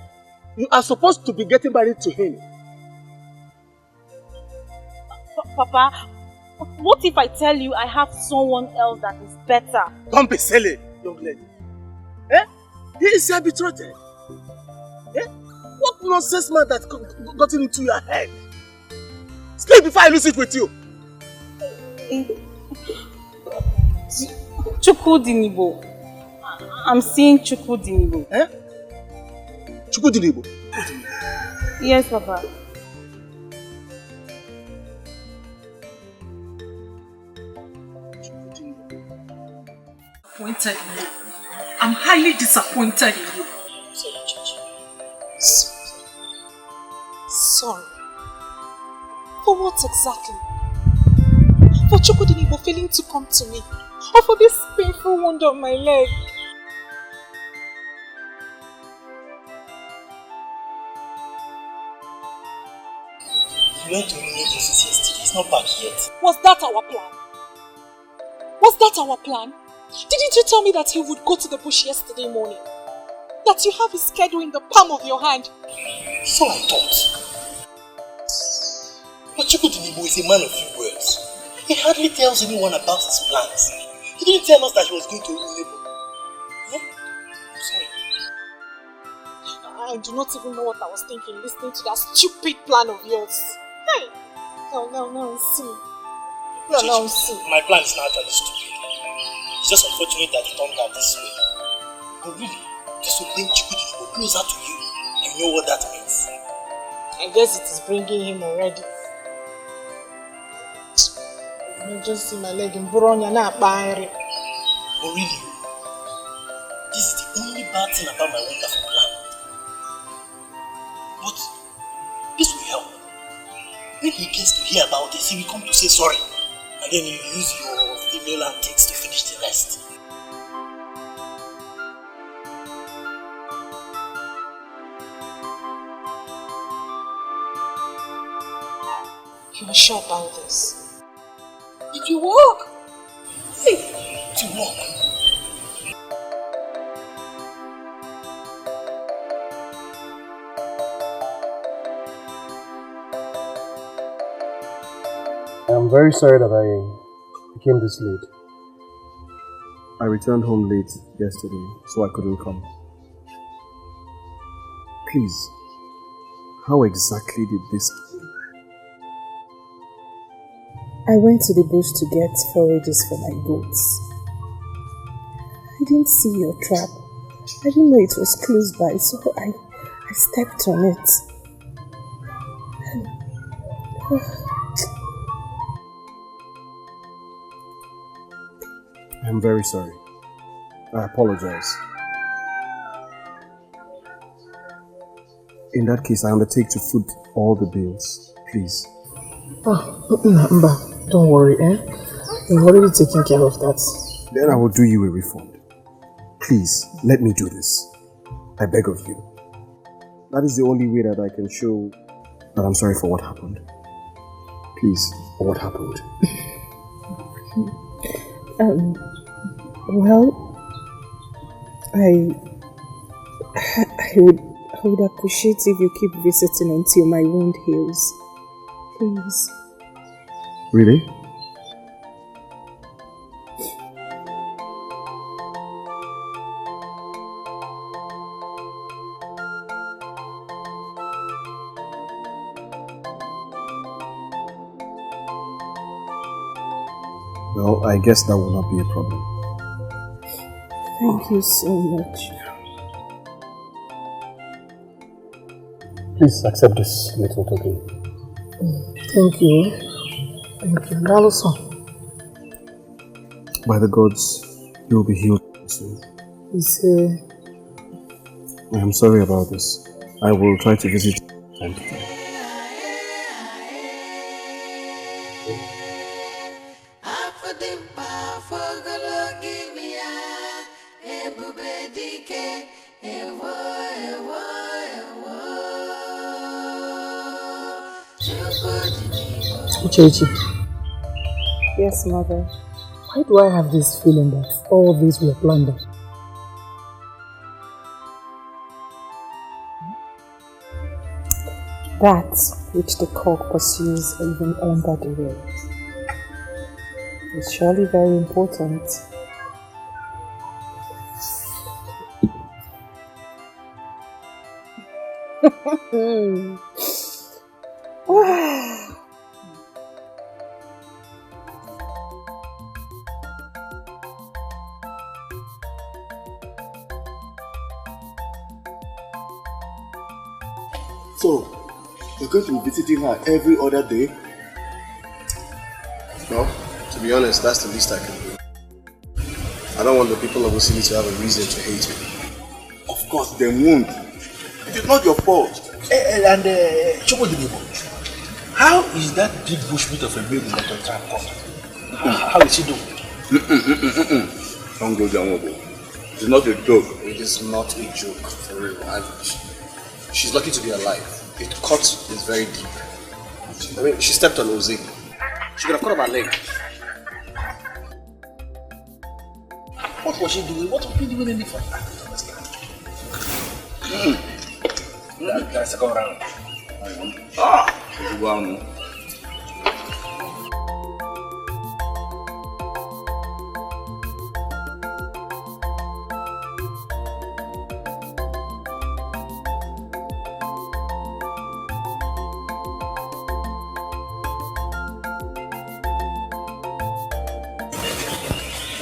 You are supposed to be getting married to him. Papa, what if I tell you I have someone else that is better? Don't be silly, young lady. Eh? He is your betrothed. Eh? What nonsense man that got into your head? Speak before I lose it with you. Chukudinibo. I'm seeing Chukudinibo. Eh? Chukudinibo? Yes, Papa. Disappointed in you. I'm highly disappointed in you. Sorry. For what exactly? For Chukudinibo failing to come to me? Or for this painful wound on my leg? You went to United yesterday. It's not back yet. Was that our plan? Was that our plan? Didn't you tell me that he would go to the bush yesterday morning? That you have his schedule in the palm of your hand? So I thought. But Chukudinibo is a man of few words. He hardly tells anyone about his plans. He didn't tell us that he was going to Untitled. Yeah? I'm sorry. I do not even know what I was thinking listening to that stupid plan of yours. Hey! No, see. No, see. My plan is not actually stupid. It's just unfortunate that it turned out this way. But really, this will bring Chukudinibo closer to you. You know what that means. I guess it is bringing him already. I just see my leg in Buronya na Bairi. But really, this is the only bad thing about my wonderful plan. But this will help. When he gets to hear about this, he will come to say sorry. And then you use your female antics to finish the rest. You're sure about this? Did you walk? Hey, to walk. I'm very sorry that I became this late. I returned home late yesterday, so I couldn't come. Please, how exactly did this happen? I went to the bush to get forages for my goats. I didn't see your trap. I didn't know it was close by, so I stepped on it. I'm very sorry. I apologize. In that case, I undertake to foot all the bills. Please. Mba, don't worry, We've already taken care of that. Then I will do you a refund. Please, let me do this. I beg of you. That is the only way that I can show that I'm sorry for what happened. Please, for what happened. Well, I would appreciate if you keep visiting until my wound heals. Please. Really? Well, I guess that will not be a problem. Thank you so much. Please accept this little token. Thank you. Thank you. And also, by the gods, you will be healed soon. I am sorry about this. I will try to visit time to time. Uchechi. Yes, mother. Why do I have this feeling that all these were planned? That which the cock pursues even under the road is surely very important. So, you're going to be visiting her every other day? No, to be honest, that's the least I can do. I don't want the people of Osili to have a reason to hate me. Of course, they won't. It is not your fault. And CHIBOY, how is that big bushmeat of a baby that you're trying to come? How is she doing? Don't go down, it's not a joke. It is not a joke, for real. She's lucky to be alive. The cut is very deep. I mean, she stepped on Ozi. She could have cut off her leg. What was she doing? What was she doing in it for? I don't understand. That's a go around.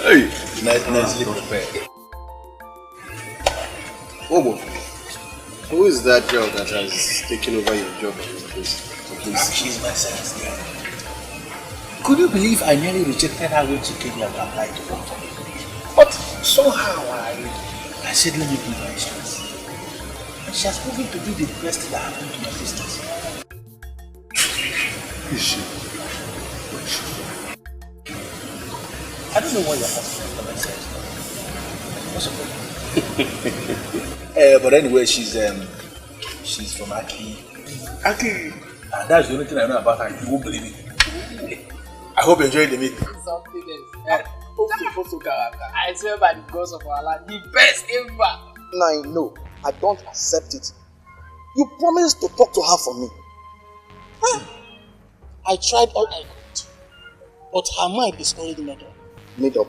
Hey! Nicely prepared. Obo, who is that girl that has taken over your job at this place? She's my sales girl. Could you believe I nearly rejected her when she came here to apply to work for me? But somehow I said, let me give her a chance. And she has proven to be the best that happened to my business. Is she? I don't know why you're asking for myself. What's up? But anyway, she's from Aki. Aki? And that's the only thing I know about her. You won't believe it. I hope you enjoyed the meeting. Something else. I swear by the gods of our land, the best ever. Now I know. I don't accept it. You promised to talk to her for me. Huh? I tried all I could. But her mind is already made up. Made up?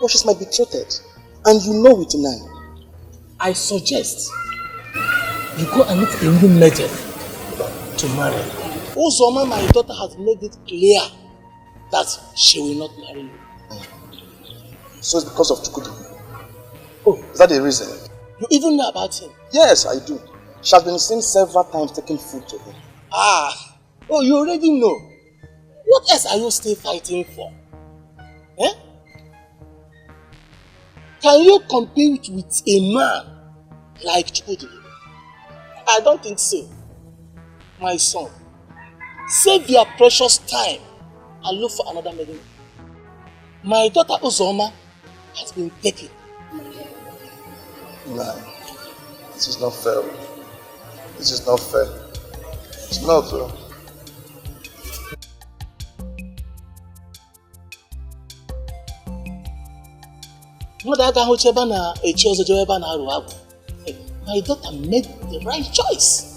But she's my betrothed. And you know it now. I suggest you go and meet a new method to marry. Uzoma, my daughter, has made it clear that she will not marry you. So it's because of Chukudi. Oh, is that the reason? You even know about him? Yes, I do. She has been seen several times taking food to him. Ah, oh, you already know. What else are you still fighting for? Eh? Can you compete with a man like Chukudi? I don't think so. My son, save your precious time and look for another maiden. My daughter Uzoma has been taken. Nah, this is not fair. This is not fair. It's not fair. My daughter made the right choice.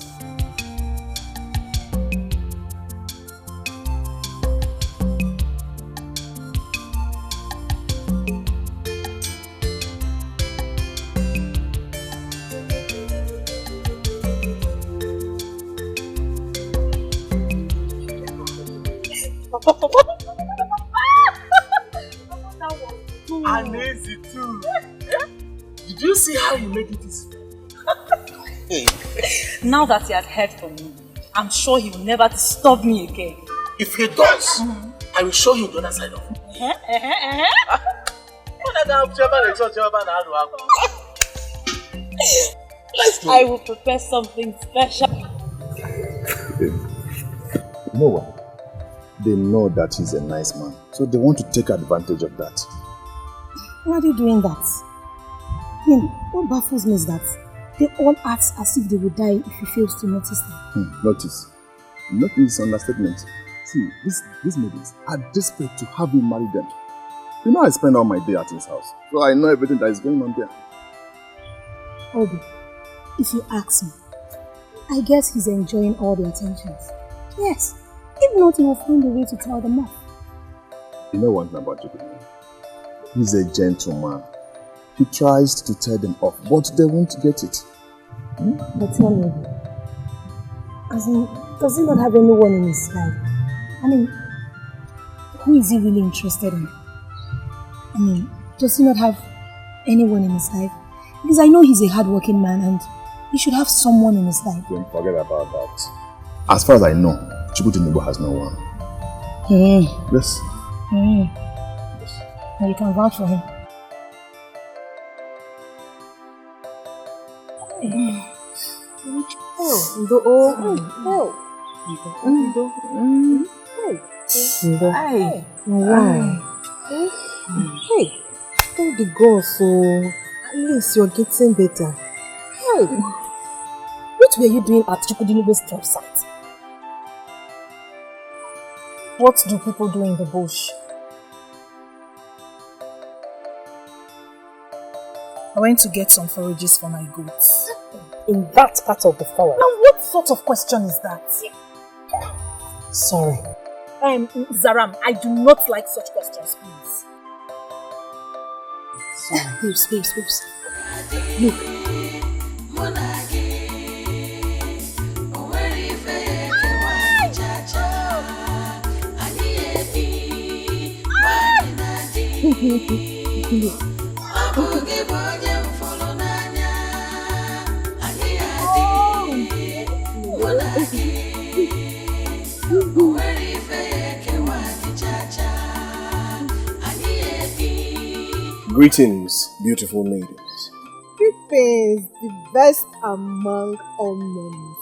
And easy too. Did you see how he made it easy? Now that he had heard from me, I'm sure he will never disturb me again. If he does, I will show him the other side of it. I will prepare something special. You know what? They know that he's a nice man, so they want to take advantage of that. Why are they doing that? I mean, what baffles me is that they all act as if they would die if he fails to notice them. Notice. Notice understatement. See, these ladies are desperate to have him marry them. You know I spend all my day at his house, so I know everything that is going on there. Obi, if you ask me, I guess he's enjoying all the attentions. Yes. If not, he will find a way to tell them off. You know one thing about Jubilee? He's a gentleman. He tries to tell them off, but they won't get it. But tell me, as in, does he not have anyone in his life? I mean, who is he really interested in? I mean, does he not have anyone in his life? Because I know he's a hard-working man and he should have someone in his life. Don't forget about that. As far as I know, Chibudinibo has no one. Yes. Now you can vouch for him. Hey, thank the God, so at least you're getting better. Hey, what were you doing at Chukudinibo's job site? What do people do in the bush? I went to get some forages for my goats. In that part of the forest. Now what sort of question is that? Sorry. Zaram, I do not like such questions, please. Sorry. Babes. Look. Greetings, beautiful ladies. Greetings, the best among all men.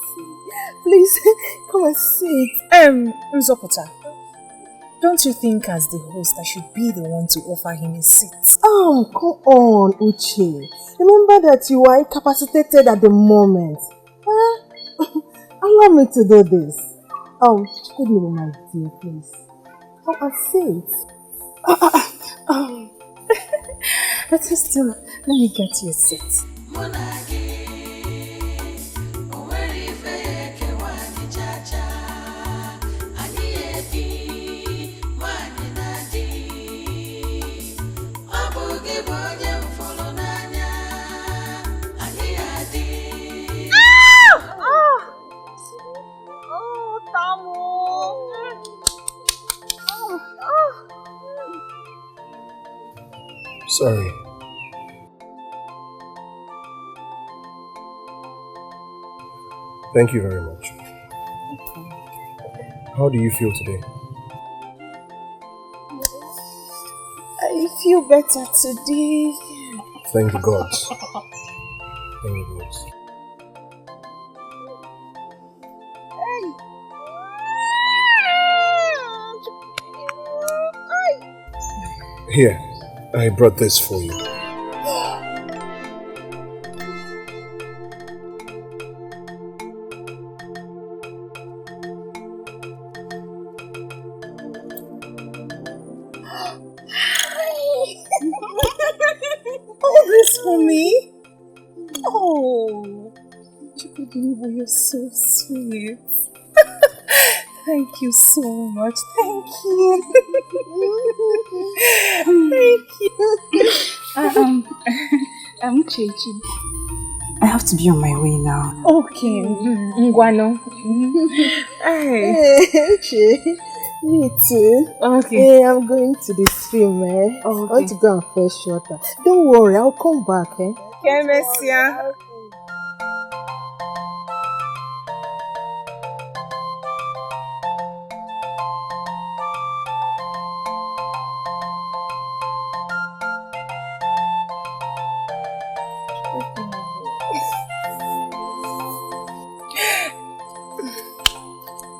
Please, come and sit. Nzopota, don't you think as the host I should be the one to offer him a seat? Come on, Uche. Remember that you are incapacitated at the moment. Allow me to do this. Good evening, my dear, please. Come and sit. But still, let me get you a seat. Sorry. Thank you very much. How do you feel today? I feel better today. Thank the gods. Thank the gods. Here, I brought this for you. All this for me? Oh, Chukudinibo, you're so sweet. Thank you so much. Thank you. Thank you. I'm Chechi. I have to be on my way now. Okay. Ngwano. Hey, Me too. Okay. Hey, I'm going to the stream, eh? Oh, okay. I want to go and fetch water. Don't worry, I'll come back, eh? Okay, Messia.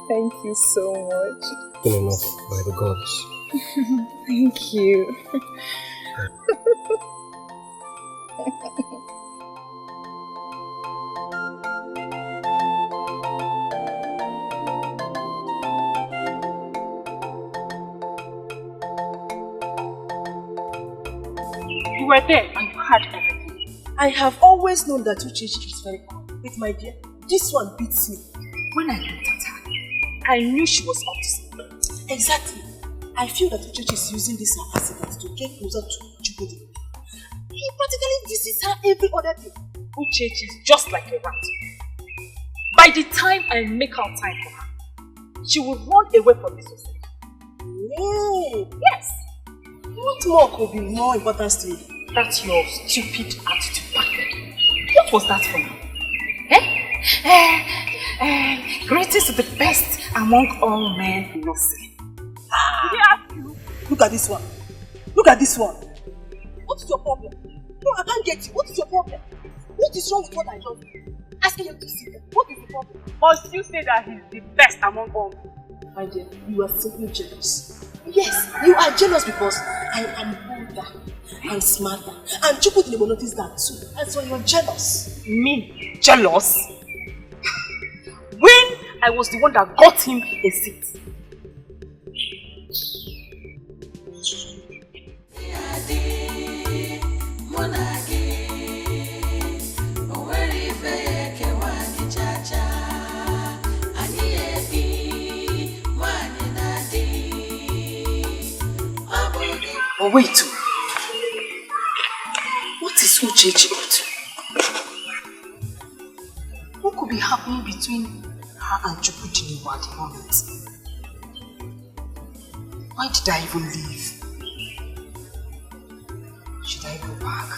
Thank you so much. Been enough by the gods. Thank you. You were there and you heard everything. I have always known that Ugezu is very cool. Wait, my dear, this one beats me. When I looked at her, I knew she was up to something. Exactly. I feel that Ugezu is using this accident to get closer to Chibody. He practically visits her every other day. Ugezu is just like a rat. By the time I make out time for her, she will run away from this society. Yay! Yes! What more could be more important to you? That's your stupid attitude back then. What was that for now? Greetings to the best among all men in Nollywood. Look at this one. Look at this one. What is your problem? No, I can't get you. What is your problem? What is wrong with what I love? Asking you to see them. What is the problem? Must you say that he's the best among all men? My dear, you are simply jealous. Yes, you are jealous because I am older and smarter. And Chibody will notice that too. And so you're jealous. Me? Jealous? When I was the one that got him a seat. But wait, what is Ugezu up to? What could be happening between her and Chibody at the moment? Why did I even leave? Should I go back?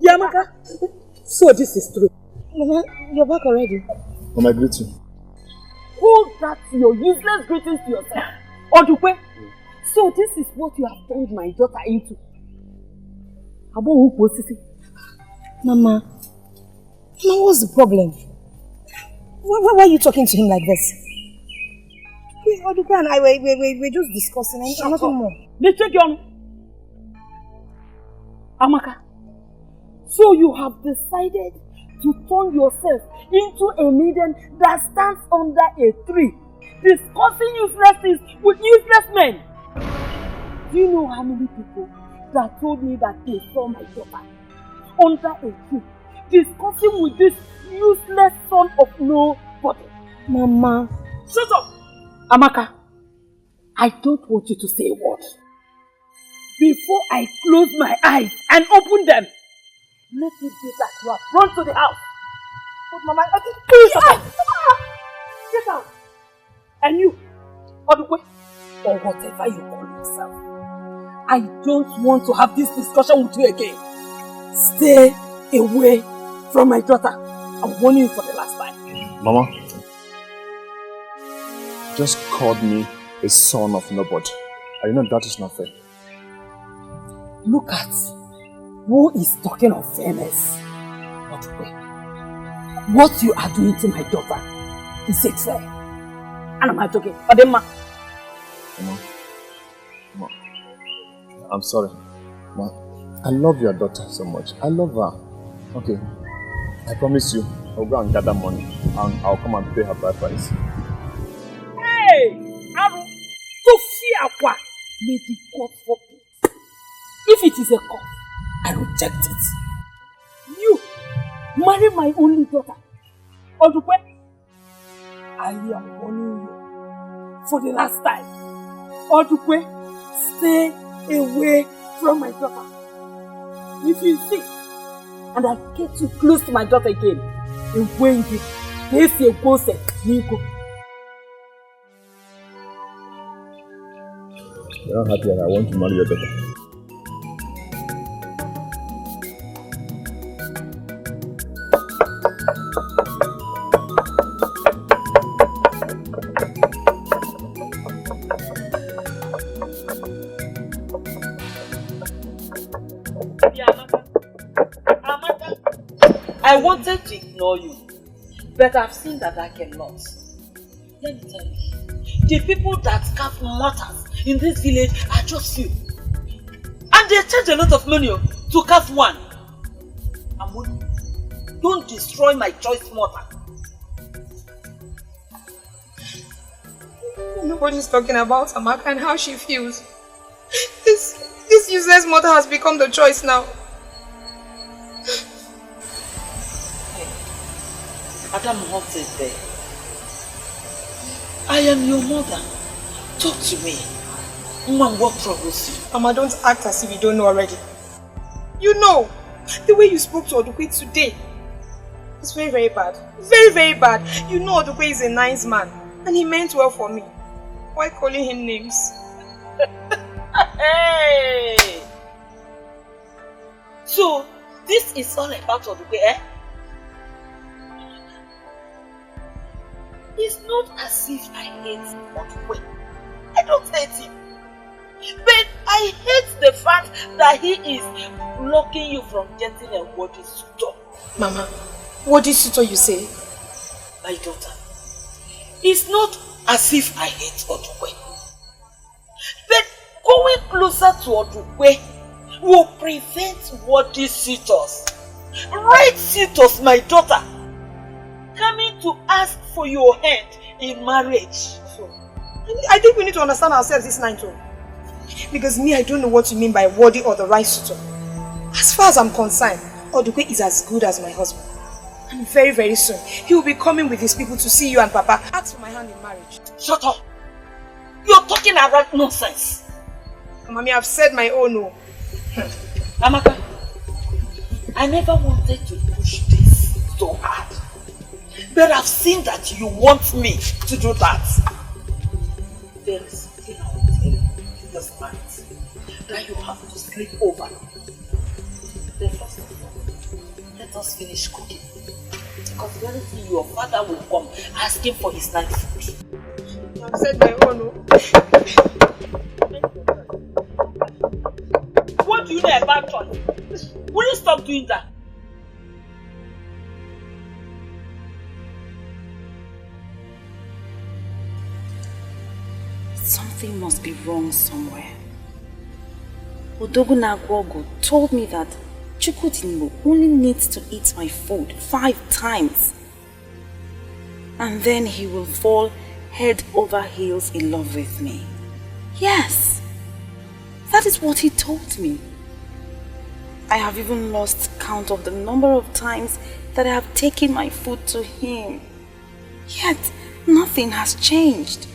Yamaka, so this is true. Mama, you're back already. Mama, I greet you. Hold that your useless greetings to yourself. Odukwe, so this is what you have turned my daughter into. Mama, what's the problem? Why are you talking to him like this? Odukwe and I, we're just discussing and nothing more. Amaka, so you have decided to turn yourself into a maiden that stands under a tree, discussing useless things with useless men. Do you know how many people that told me that they saw my daughter under a tree, discussing with this useless son of nobody? Mama. Shut up! Amaka, I don't want you to say a word. Before I close my eyes and open them, let it be that you have run to the house. But Mama, get out. And you, Odukwe, or whatever you call yourself, I don't want to have this discussion with you again. Stay away from my daughter. I'm warning you for the last time. Mama, just called me a son of nobody. I know that is not fair. Look at who is talking of fairness. What you are doing to my daughter is it fair? And I'm not joking. Mama, I'm sorry. Ma, I love your daughter so much. I love her. Okay, I promise you, I'll go and gather money and I'll come and pay her bride price. Hey! Aru! To fear what? May the God forbid. If it is a cause, I reject it. You marry my only daughter. Odukwe, I am warning you for the last time. Odukwe, stay away from my daughter. If you insist, and I get you close to my daughter again, you're going to face your ghost, Nico. You're not happy and I want to marry your daughter. I wanted to ignore you, but I've seen that I cannot. Let me tell you, the people that carve matters in this village are just few. And they charge a lot of money to carve one. I'm warning you, don't destroy my choice mortar. Nobody's talking about Amaka and how she feels. This useless mother has become the choice now. Adam holds it there. I am your mother. Talk to me. Mom, what troubles you? Mama, don't act as if you don't know already. You know, the way you spoke to Odukwe today is very, very bad. Very, very bad. You know Odukwe is a nice man and he meant well for me. Why calling him names? Hey! So, this is all about Odukwe, eh? It's not as if I hate Odukwe. I don't hate him. But I hate the fact that he is blocking you from getting a Wodi suitor. Mama, Wodi suitor you say? My daughter, it's not as if I hate Odukwe. But going closer to Odukwe will prevent Wodi suitors. Right suitors, my daughter, coming to ask for your hand in marriage. So, I think we need to understand ourselves this night too. Because me, I don't know what you mean by Wodi or the right suitor. As far as I'm concerned, Odukwe is as good as my husband. And very, very soon, he will be coming with his people to see you and Papa ask for my hand in marriage. Shut up! You're talking about nonsense. Mommy, I've said my own no. Amaka, I never wanted to push this so hard. But I've seen that you want me to do that. There is something I will tell you this night that you have to sleep over. Then first of all, let us finish cooking. Because very soon your father will come asking for his night food. I've said my own no. What do you know about choice? Will you stop doing that? Something must be wrong somewhere. Odogunagwogo told me that Chukudinbo only needs to eat my food 5 times. And then he will fall head over heels in love with me. Yes, that is what he told me. I have even lost count of the number of times that I have taken my food to him. Yet, nothing has changed.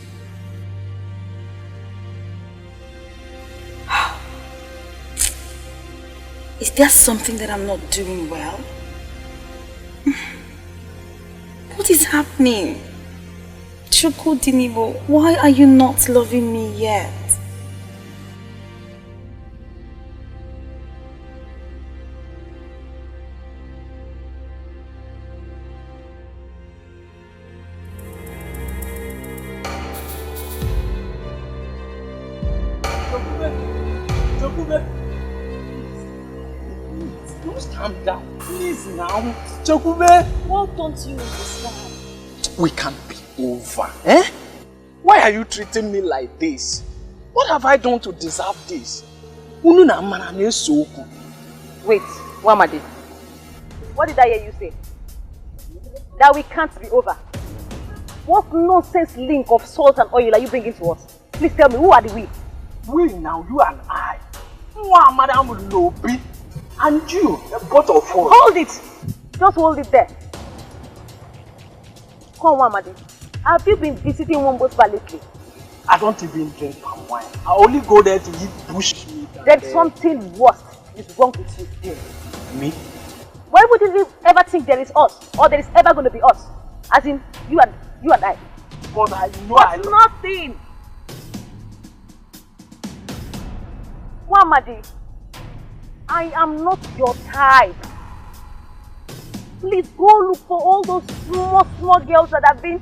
Is there something that I'm not doing well? What is happening? Chukudinibo, why are you not loving me yet? Calm down, please now. Chokube, what don't you understand? We can be over, eh? Why are you treating me like this? What have I done to deserve this? Wait, Wamadi. What did I hear you say? That we can't be over. What nonsense link of salt and oil are you bringing to us? Please tell me, who are the we? We now, you and I. Madam Lobi. And you, both of us. Hold it! Just hold it there. Come on, Wamadi. Have you been visiting Wombo's bar lately? I don't even drink palm wine. I only go there to eat bush meat. There's something worse is wrong with you. Me? Why would you ever think there is us, or there is ever going to be us? As in, you and I. But I know But nothing. Wamadi, I am not your type. Please go look for all those small girls that have been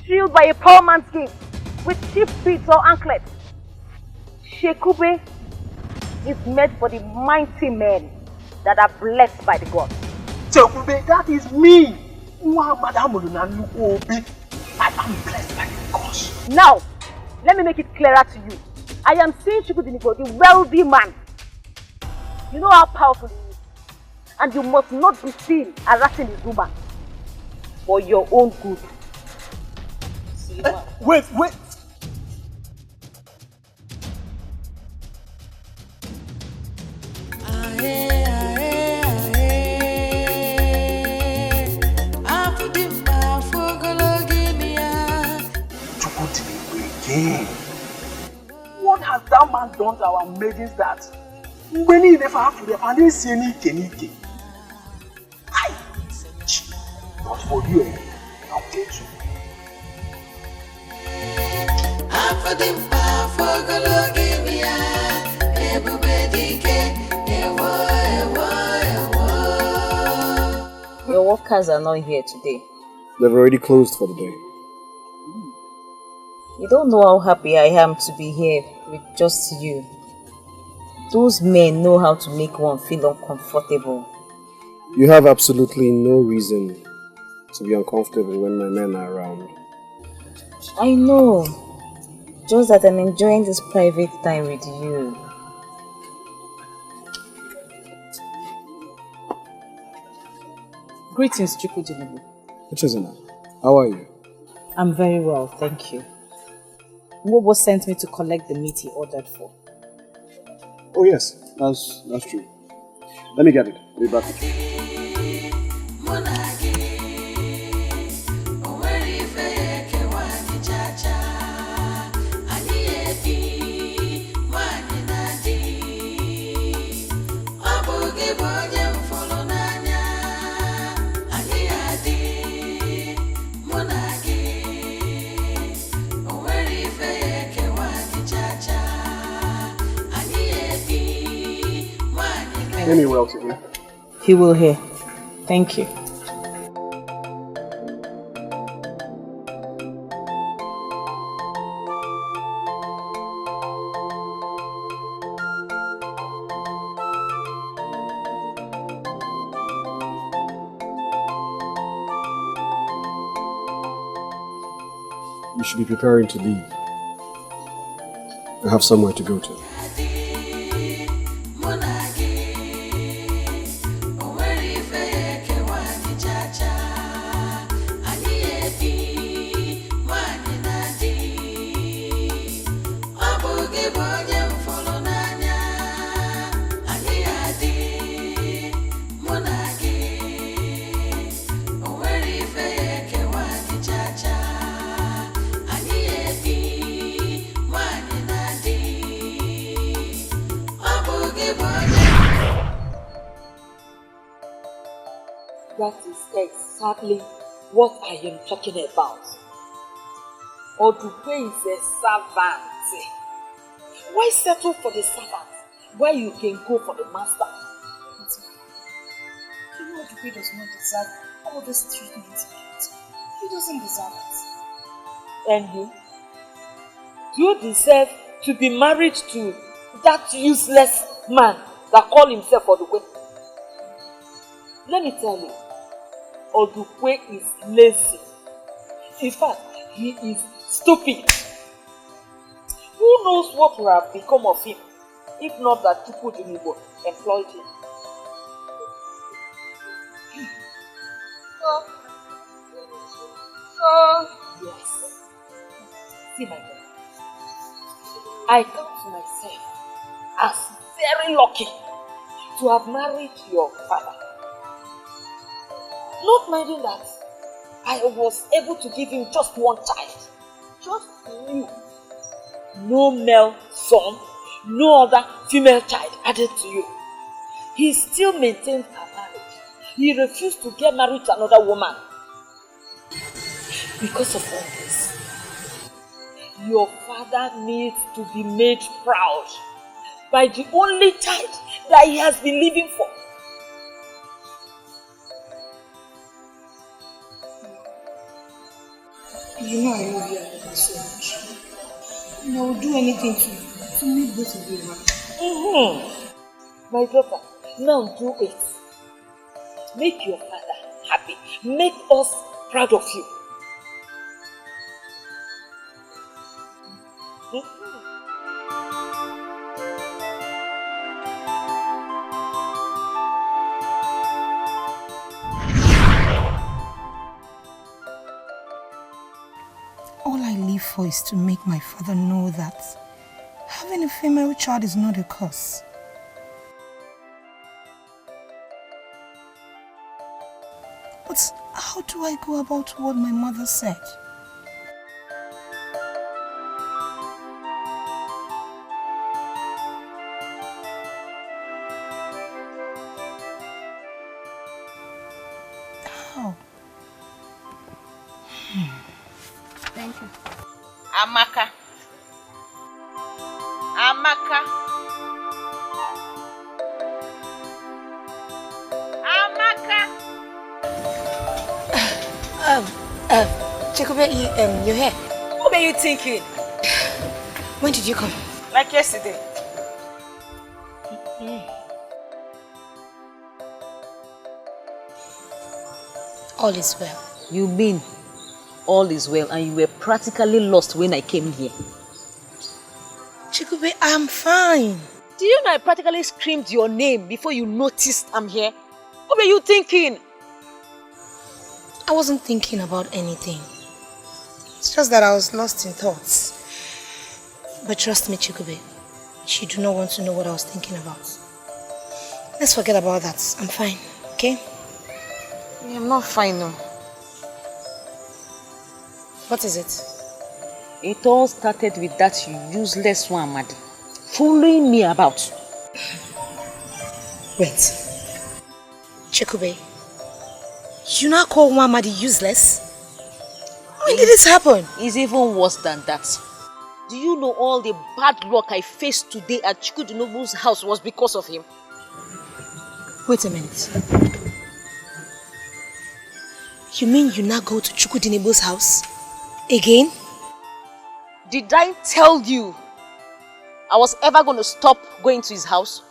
thrilled by a poor man's gift with cheap feet or anklets. Shekube is made for the mighty men that are blessed by the gods. Shekube, that is me. I am blessed by the gods. Now, let me make it clearer to you. I am seeing Chukudinigo, the wealthy man. You know how powerful he is. And you must not be seen harassing his woman. For your own good. Wait. What has that man done to our maidens that when he never have to the and they see any kenike? But for you, I'll get you. Your workers are not here today. They've already closed for the day. You don't know how happy I am to be here with just you. Those men know how to make one feel uncomfortable. You have absolutely no reason to be uncomfortable when my men are around. I know. Just that I'm enjoying this private time with you. Greetings, Chukudinibu. Uchezuna, how are you? I'm very well, thank you. Mwobo sent me to collect the meat he ordered for. Oh yes, that's true. Let me get it. I'll be back. Amy will to hear. He will hear. Thank you. You should be preparing to leave. I have somewhere to go to. That is exactly what I am talking about. Odupe is a servant. Why settle for the servant where you can go for the master? You know Odupe does not deserve all this treatment. He doesn't deserve it. And you? Do you deserve to be married to that useless man that call himself Odupe? Let me tell you, Odupe is lazy. In fact, he is stupid. Who knows what would have become of him if not that Chukudinibo employed him? Yes. See my brother, I count myself as very lucky to have married your father. Not minding that I was able to give him just one child. Just you. no male son, no other female child added to you. He still maintained her marriage. He refused to get married to another woman. Because of all this, your father needs to be made proud by the only child that he has been living for. You know I love you so much. And I will do anything to make both of you happy. My daughter, now do it. Make your father happy. Make us proud of you. All I live for is to make my father know that having a female child is not a curse. But how do I go about what my mother said? How? Thank you. Amaka. Amaka. Amaka. Chikobe, you're here. What were you thinking? When did you come? Like yesterday. All is well. You mean all is well and you were practically lost when I came here? Chikobe, I'm fine. Do you know I practically screamed your name before you noticed I'm here? What were you thinking? I wasn't thinking about anything. It's just that I was lost in thoughts. But trust me, Chikobe, you do not want to know what I was thinking about. Let's forget about that. I'm fine, okay? I'm not fine now. What is it? It all started with that useless one, Amadi, following me about. Wait. Chikobe, you now call Wamadi useless? When did this happen? It's even worse than that. Do you know all the bad luck I faced today at Chikudinubu's house was because of him? Wait a minute. You mean you now go to Chukudinibu's house? Again? Did I tell you I was ever going to stop going to his house?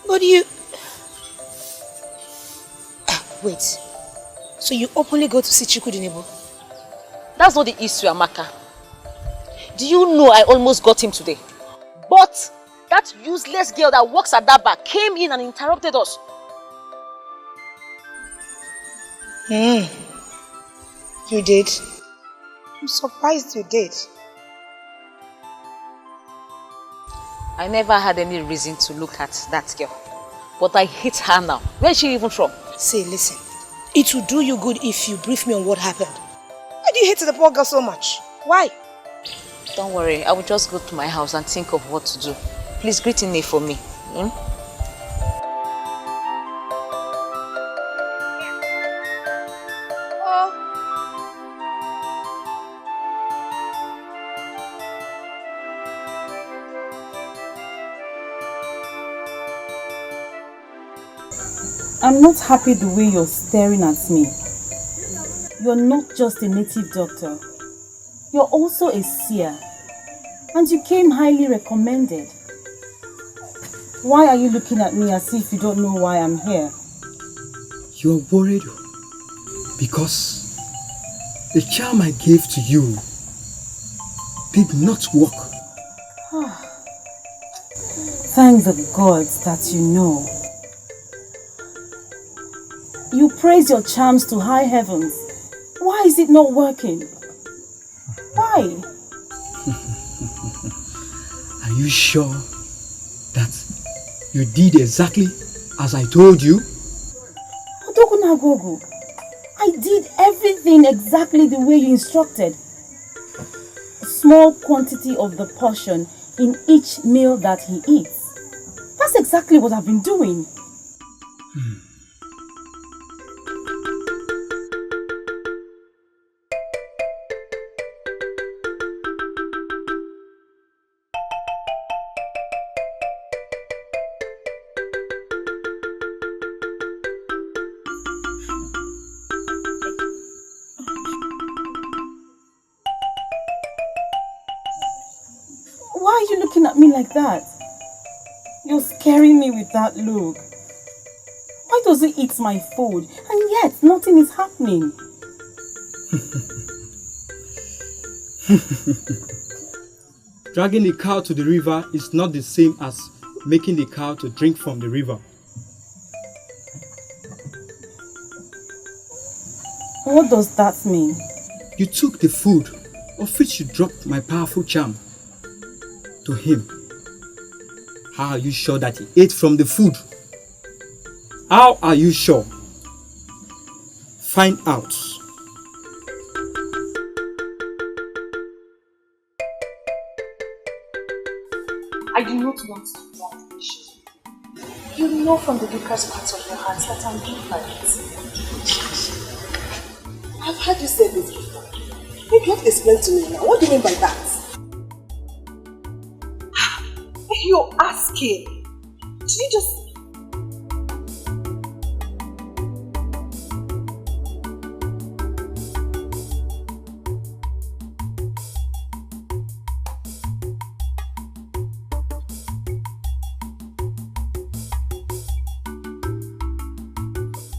But you... Wait. So you openly go to see Chukudinibu? That's not the issue, Amaka. Do you know I almost got him today? But that useless girl that works at that bar came in and interrupted us. You did? I'm surprised you did. I never had any reason to look at that girl. But I hate her now. Where is she even from? Say, listen. It will do you good if you brief me on what happened. Why do you hate the poor girl so much? Why? Don't worry. I will just go to my house and think of what to do. Please greet Ini for me. I'm not happy the way you're staring at me. You're not just a native doctor. You're also a seer. And you came highly recommended. Why are you looking at me as if you don't know why I'm here? You're worried because the charm I gave to you did not work. Thank the gods that you know. You praise your charms to high heavens. Why is it not working? Why? Are you sure that you did exactly as I told you? Odogunagogo, I did everything exactly the way you instructed. small quantity of the portion in each meal that he eats. That's exactly what I've been doing. Why are you looking at me like that? You're scaring me with that look. Why does he eat my food and yet nothing is happening? Dragging a cow to the river is not the same as making the cow to drink from the river. What does that mean? You took the food of which you dropped my powerful charm to him. How are you sure that he ate from the food? How are you sure? Find out. I do not want to be that patient. You know from the deepest parts of your heart that I'm different. I've heard you say this before. Maybe you have to explain to me now. What do you mean by that? You're asking. Did you just...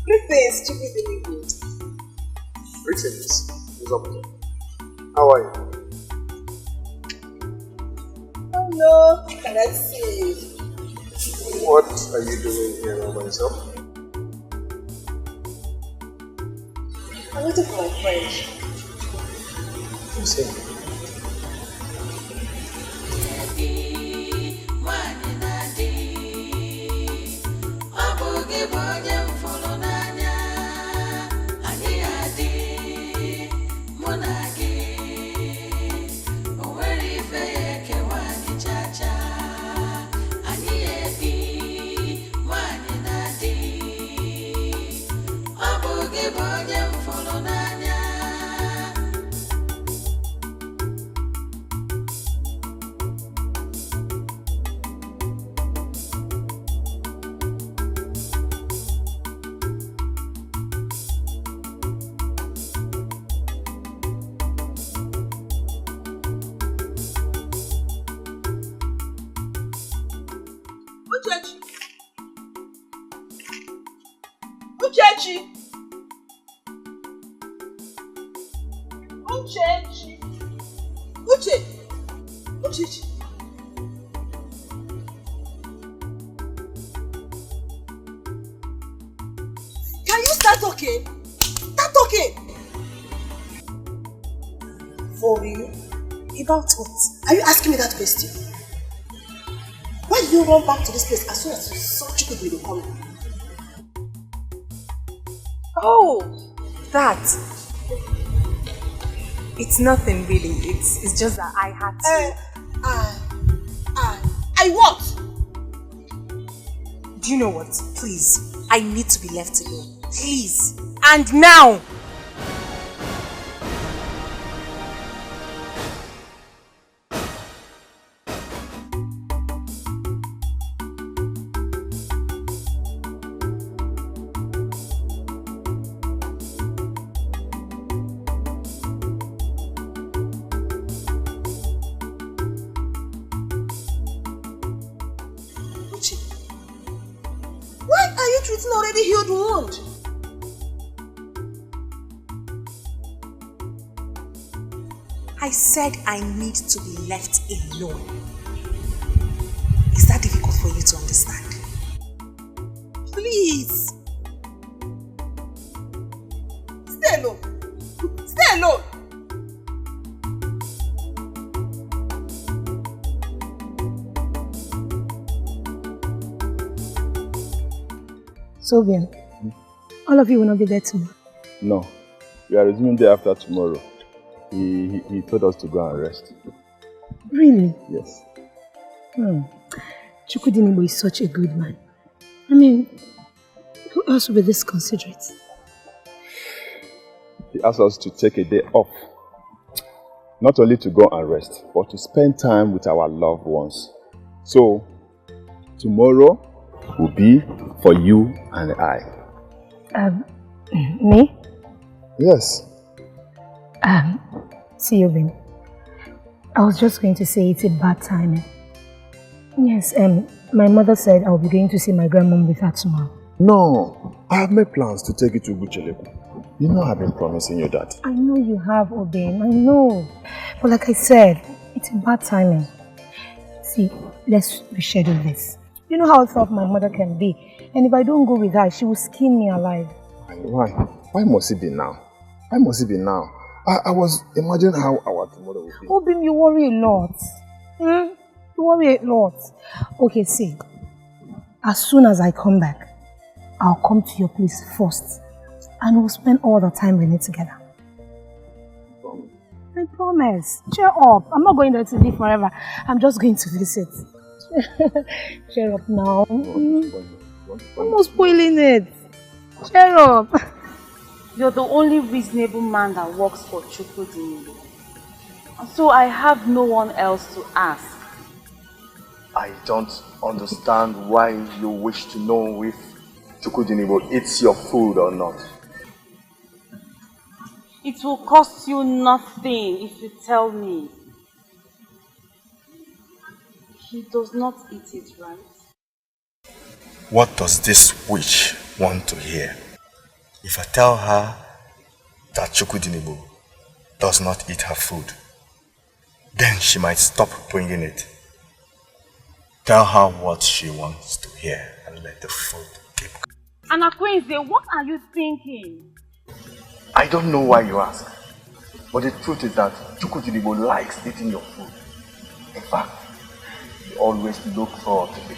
Greetings, Chibi good. Greetings, UZOKWE. How are you? Hello, can I see? What are you doing here all by yourself? I'm waiting for my friend. Who's here? Can you start talking? Start talking! For real? About what? Are you asking me that question? Why did you run back to this place as soon as you saw Chibuy coming? Oh, that. It's nothing really. It's just that I had to. I what? Do you know what? Please, I need to be left alone. Please. And now! Why are you treating already healed wound? I said I need to be left alone. Is that difficult for you to understand? Please. Stay alone. Stay alone. So then, all of you will not be there tomorrow. No, we are resuming day after tomorrow. He told us to go and rest. Really? Yes. Chukudinibo is such a good man. I mean, who else will be this considerate? He asked us to take a day off. Not only to go and rest, but to spend time with our loved ones. So, tomorrow will be for you and I. Me? Yes. See you, Ben. I was just going to say it's a bad timing. Yes, my mother said I'll be going to see my grandmom with her tomorrow. No, I have made plans to take you to Bucheleku. You know I've been promising you that. I know you have, Oben, I know. But like I said, it's a bad timing. See, let's reschedule this. You know how tough my mother can be. And if I don't go with her, she will skin me alive. Why? Why must it be now? Why must it be now? I was imagining how our tomorrow will be. Obim, you worry a lot. You worry a lot. Okay, see. As soon as I come back, I'll come to your place first. And we'll spend all the time we need together. I promise. Cheer up. I'm not going there to live forever. I'm just going to visit. Cheer up now. I'm not spoiling it. Cheer up. You're the only reasonable man that works for Chukudinibo. So I have no one else to ask. I don't understand why you wish to know if Chukudinibo eats your food or not. It will cost you nothing if you tell me. He does not eat it, right? What does this witch want to hear? If I tell her that Chukudinibo does not eat her food, then she might stop bringing it. Tell her what she wants to hear and let the food keep coming. Anakwenze, what are you thinking? I don't know why you ask, but the truth is that Chukudinibo likes eating your food. In fact, he always looks forward to it.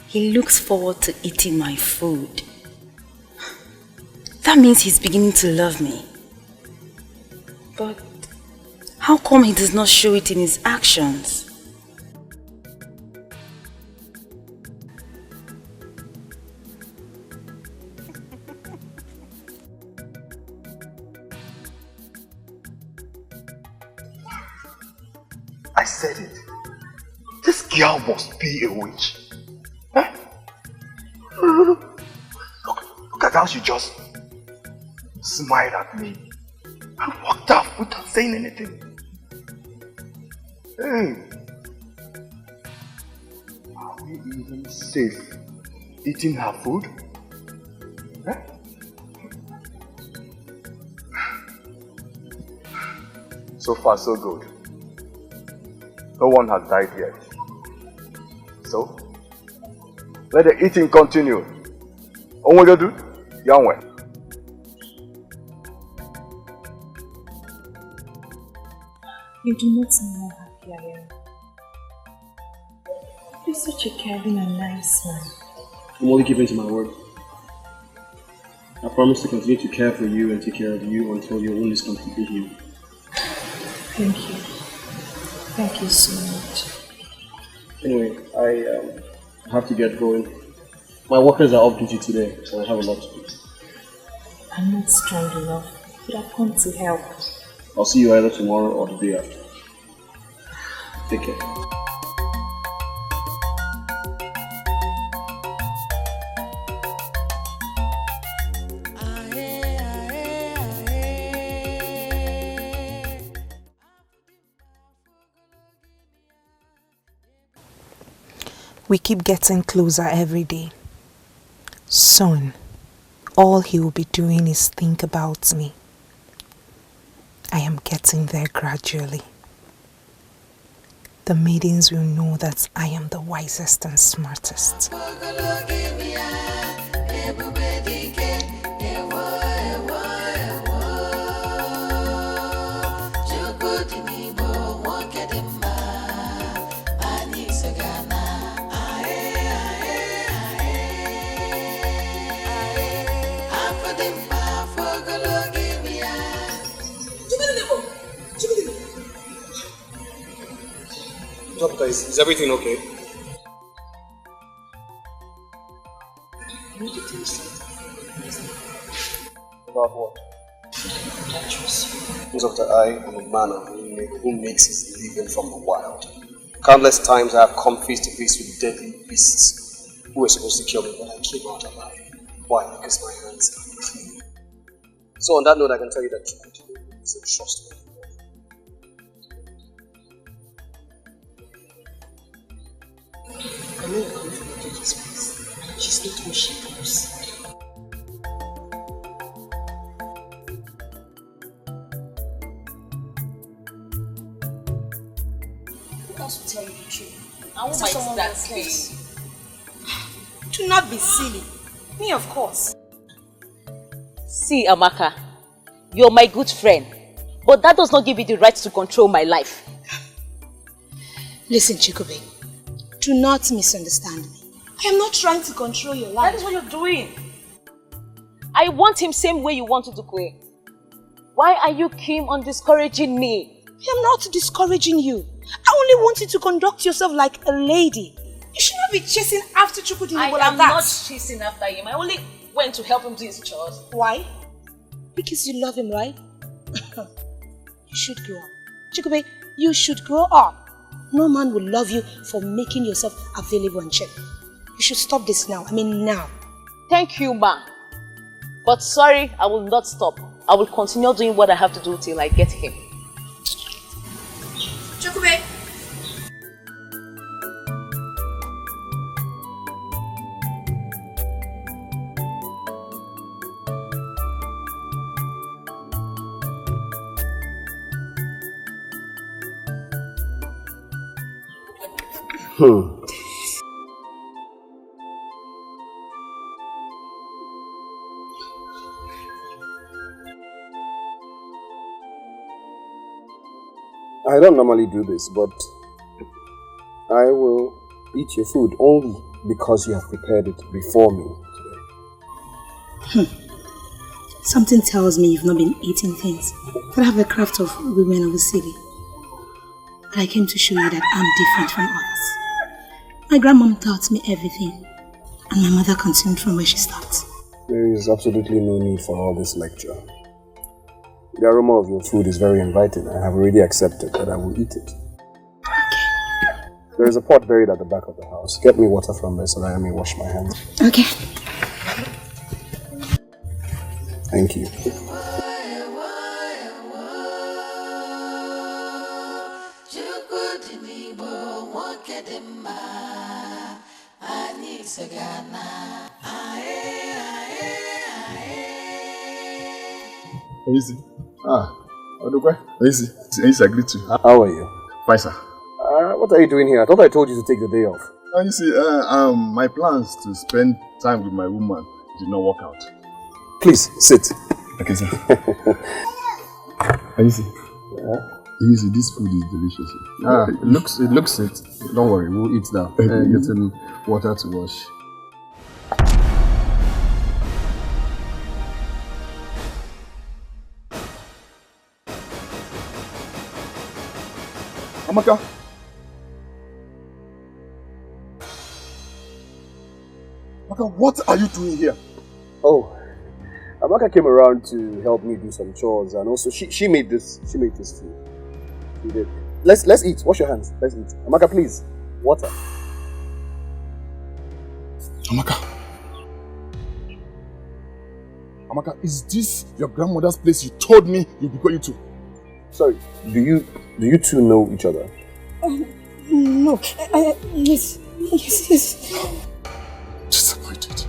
He looks forward to eating my food. That means he's beginning to love me. But how come he does not show it in his actions? I said it. This girl must be a witch. Huh? Look at how she just smiled at me and walked off without saying anything. Hey, are we even safe eating her food? Huh? So far, so good. No one has died yet. So, let the eating continue. ONYEDIKA, young one. You do not know how happy I am. You're such a caring and nice man. I'm only giving to my word. I promise to continue to care for you and take care of you until your wound is completely healed. Thank you. Thank you so much. Anyway, I have to get going. My workers are off duty today, so I have a lot to do. I'm not strong enough, but I've come to help. I'll see you either tomorrow or the day after. Take care. We keep getting closer every day. Soon, all he will be doing is think about me. I am getting there gradually. The maidens will know that I am the wisest and smartest. For the Doctor, is everything okay? I need to tell you something. About what? I trust you. Doctor, I am a man who makes his living from the wild. Countless times I have come face to face with deadly beasts who were supposed to kill me, but I came out alive. Why? Because my hands are clean. So on that note, I can tell you that Chukwu is a trustworthy. I know you're coming from a dangerous place. She's not what she knows. Who else will tell you the truth? And who might that be? Do not be silly. Me, of course. See, Amaka, you're my good friend, but that does not give you the right to control my life. Listen, Chikube, do not misunderstand me. I am not trying to control your life. That is what you're doing. I want him same way you want Uzokwe. Why are you keen on discouraging me? I am not discouraging you. I only want you to conduct yourself like a lady. You should not be chasing after Chukwu like that. I am not chasing after him. I only went to help him do his chores. Why? Because you love him, right? You should grow up. Chikube, you should grow up. No man will love you for making yourself available and cheap. You should stop this now. I mean now. Thank you, ma. But sorry, I will not stop. I will continue doing what I have to do till I get him. Chukube. I don't normally do this, but I will eat your food only because you have prepared it before me today. Something tells me you've not been eating things that have the craft of women of the city. But I came to show you that I'm different from others. My grandmom taught me everything, and my mother continued from where she stopped. There is absolutely no need for all this lecture. The aroma of your food is very inviting. I have already accepted that I will eat it. Okay. There is a pot buried at the back of the house. Get me water from there so that I may wash my hands. Okay. Thank you. Easy. OGBUAGU. Easy. Easy, I greet you. How are you? Fine, sir. What are you doing here? I thought I told you to take the day off. You see, my plans to spend time with my woman did not work out. Please, sit. Okay, sir. Easy. Easy, this food is delicious. It looks it. Don't worry, we'll eat now. Getting water to wash. Amaka. Amaka, what are you doing here? Oh, Amaka came around to help me do some chores, and also she made this food. She did. Let's eat. Wash your hands. Let's eat. Amaka, please. Water. Amaka, is this your grandmother's place you told me you'd be going to? Sorry, do you two know each other? No. Yes. Disappointed.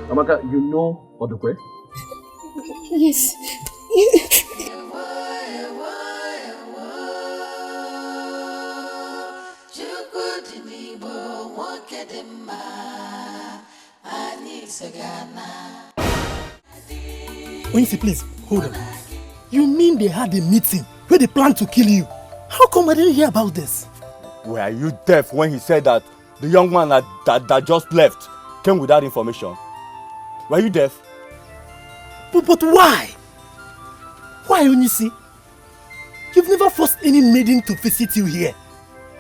Amaka, you know OGBUAGU? Yes. Onyeisi, please, hold on. You mean they had a meeting where they planned to kill you? How come I didn't hear about this? Were you deaf when he said that the young man that just left came with that information? Were you deaf? But why? Why, Onisi? You've never forced any maiden to visit you here.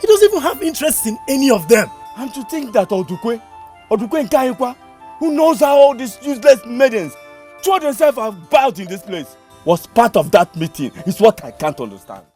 He doesn't even have interest in any of them. And to think that Odukwe Nkayekwa, who knows how all these useless maidens throw themselves about in this place, was part of that meeting is what I can't understand.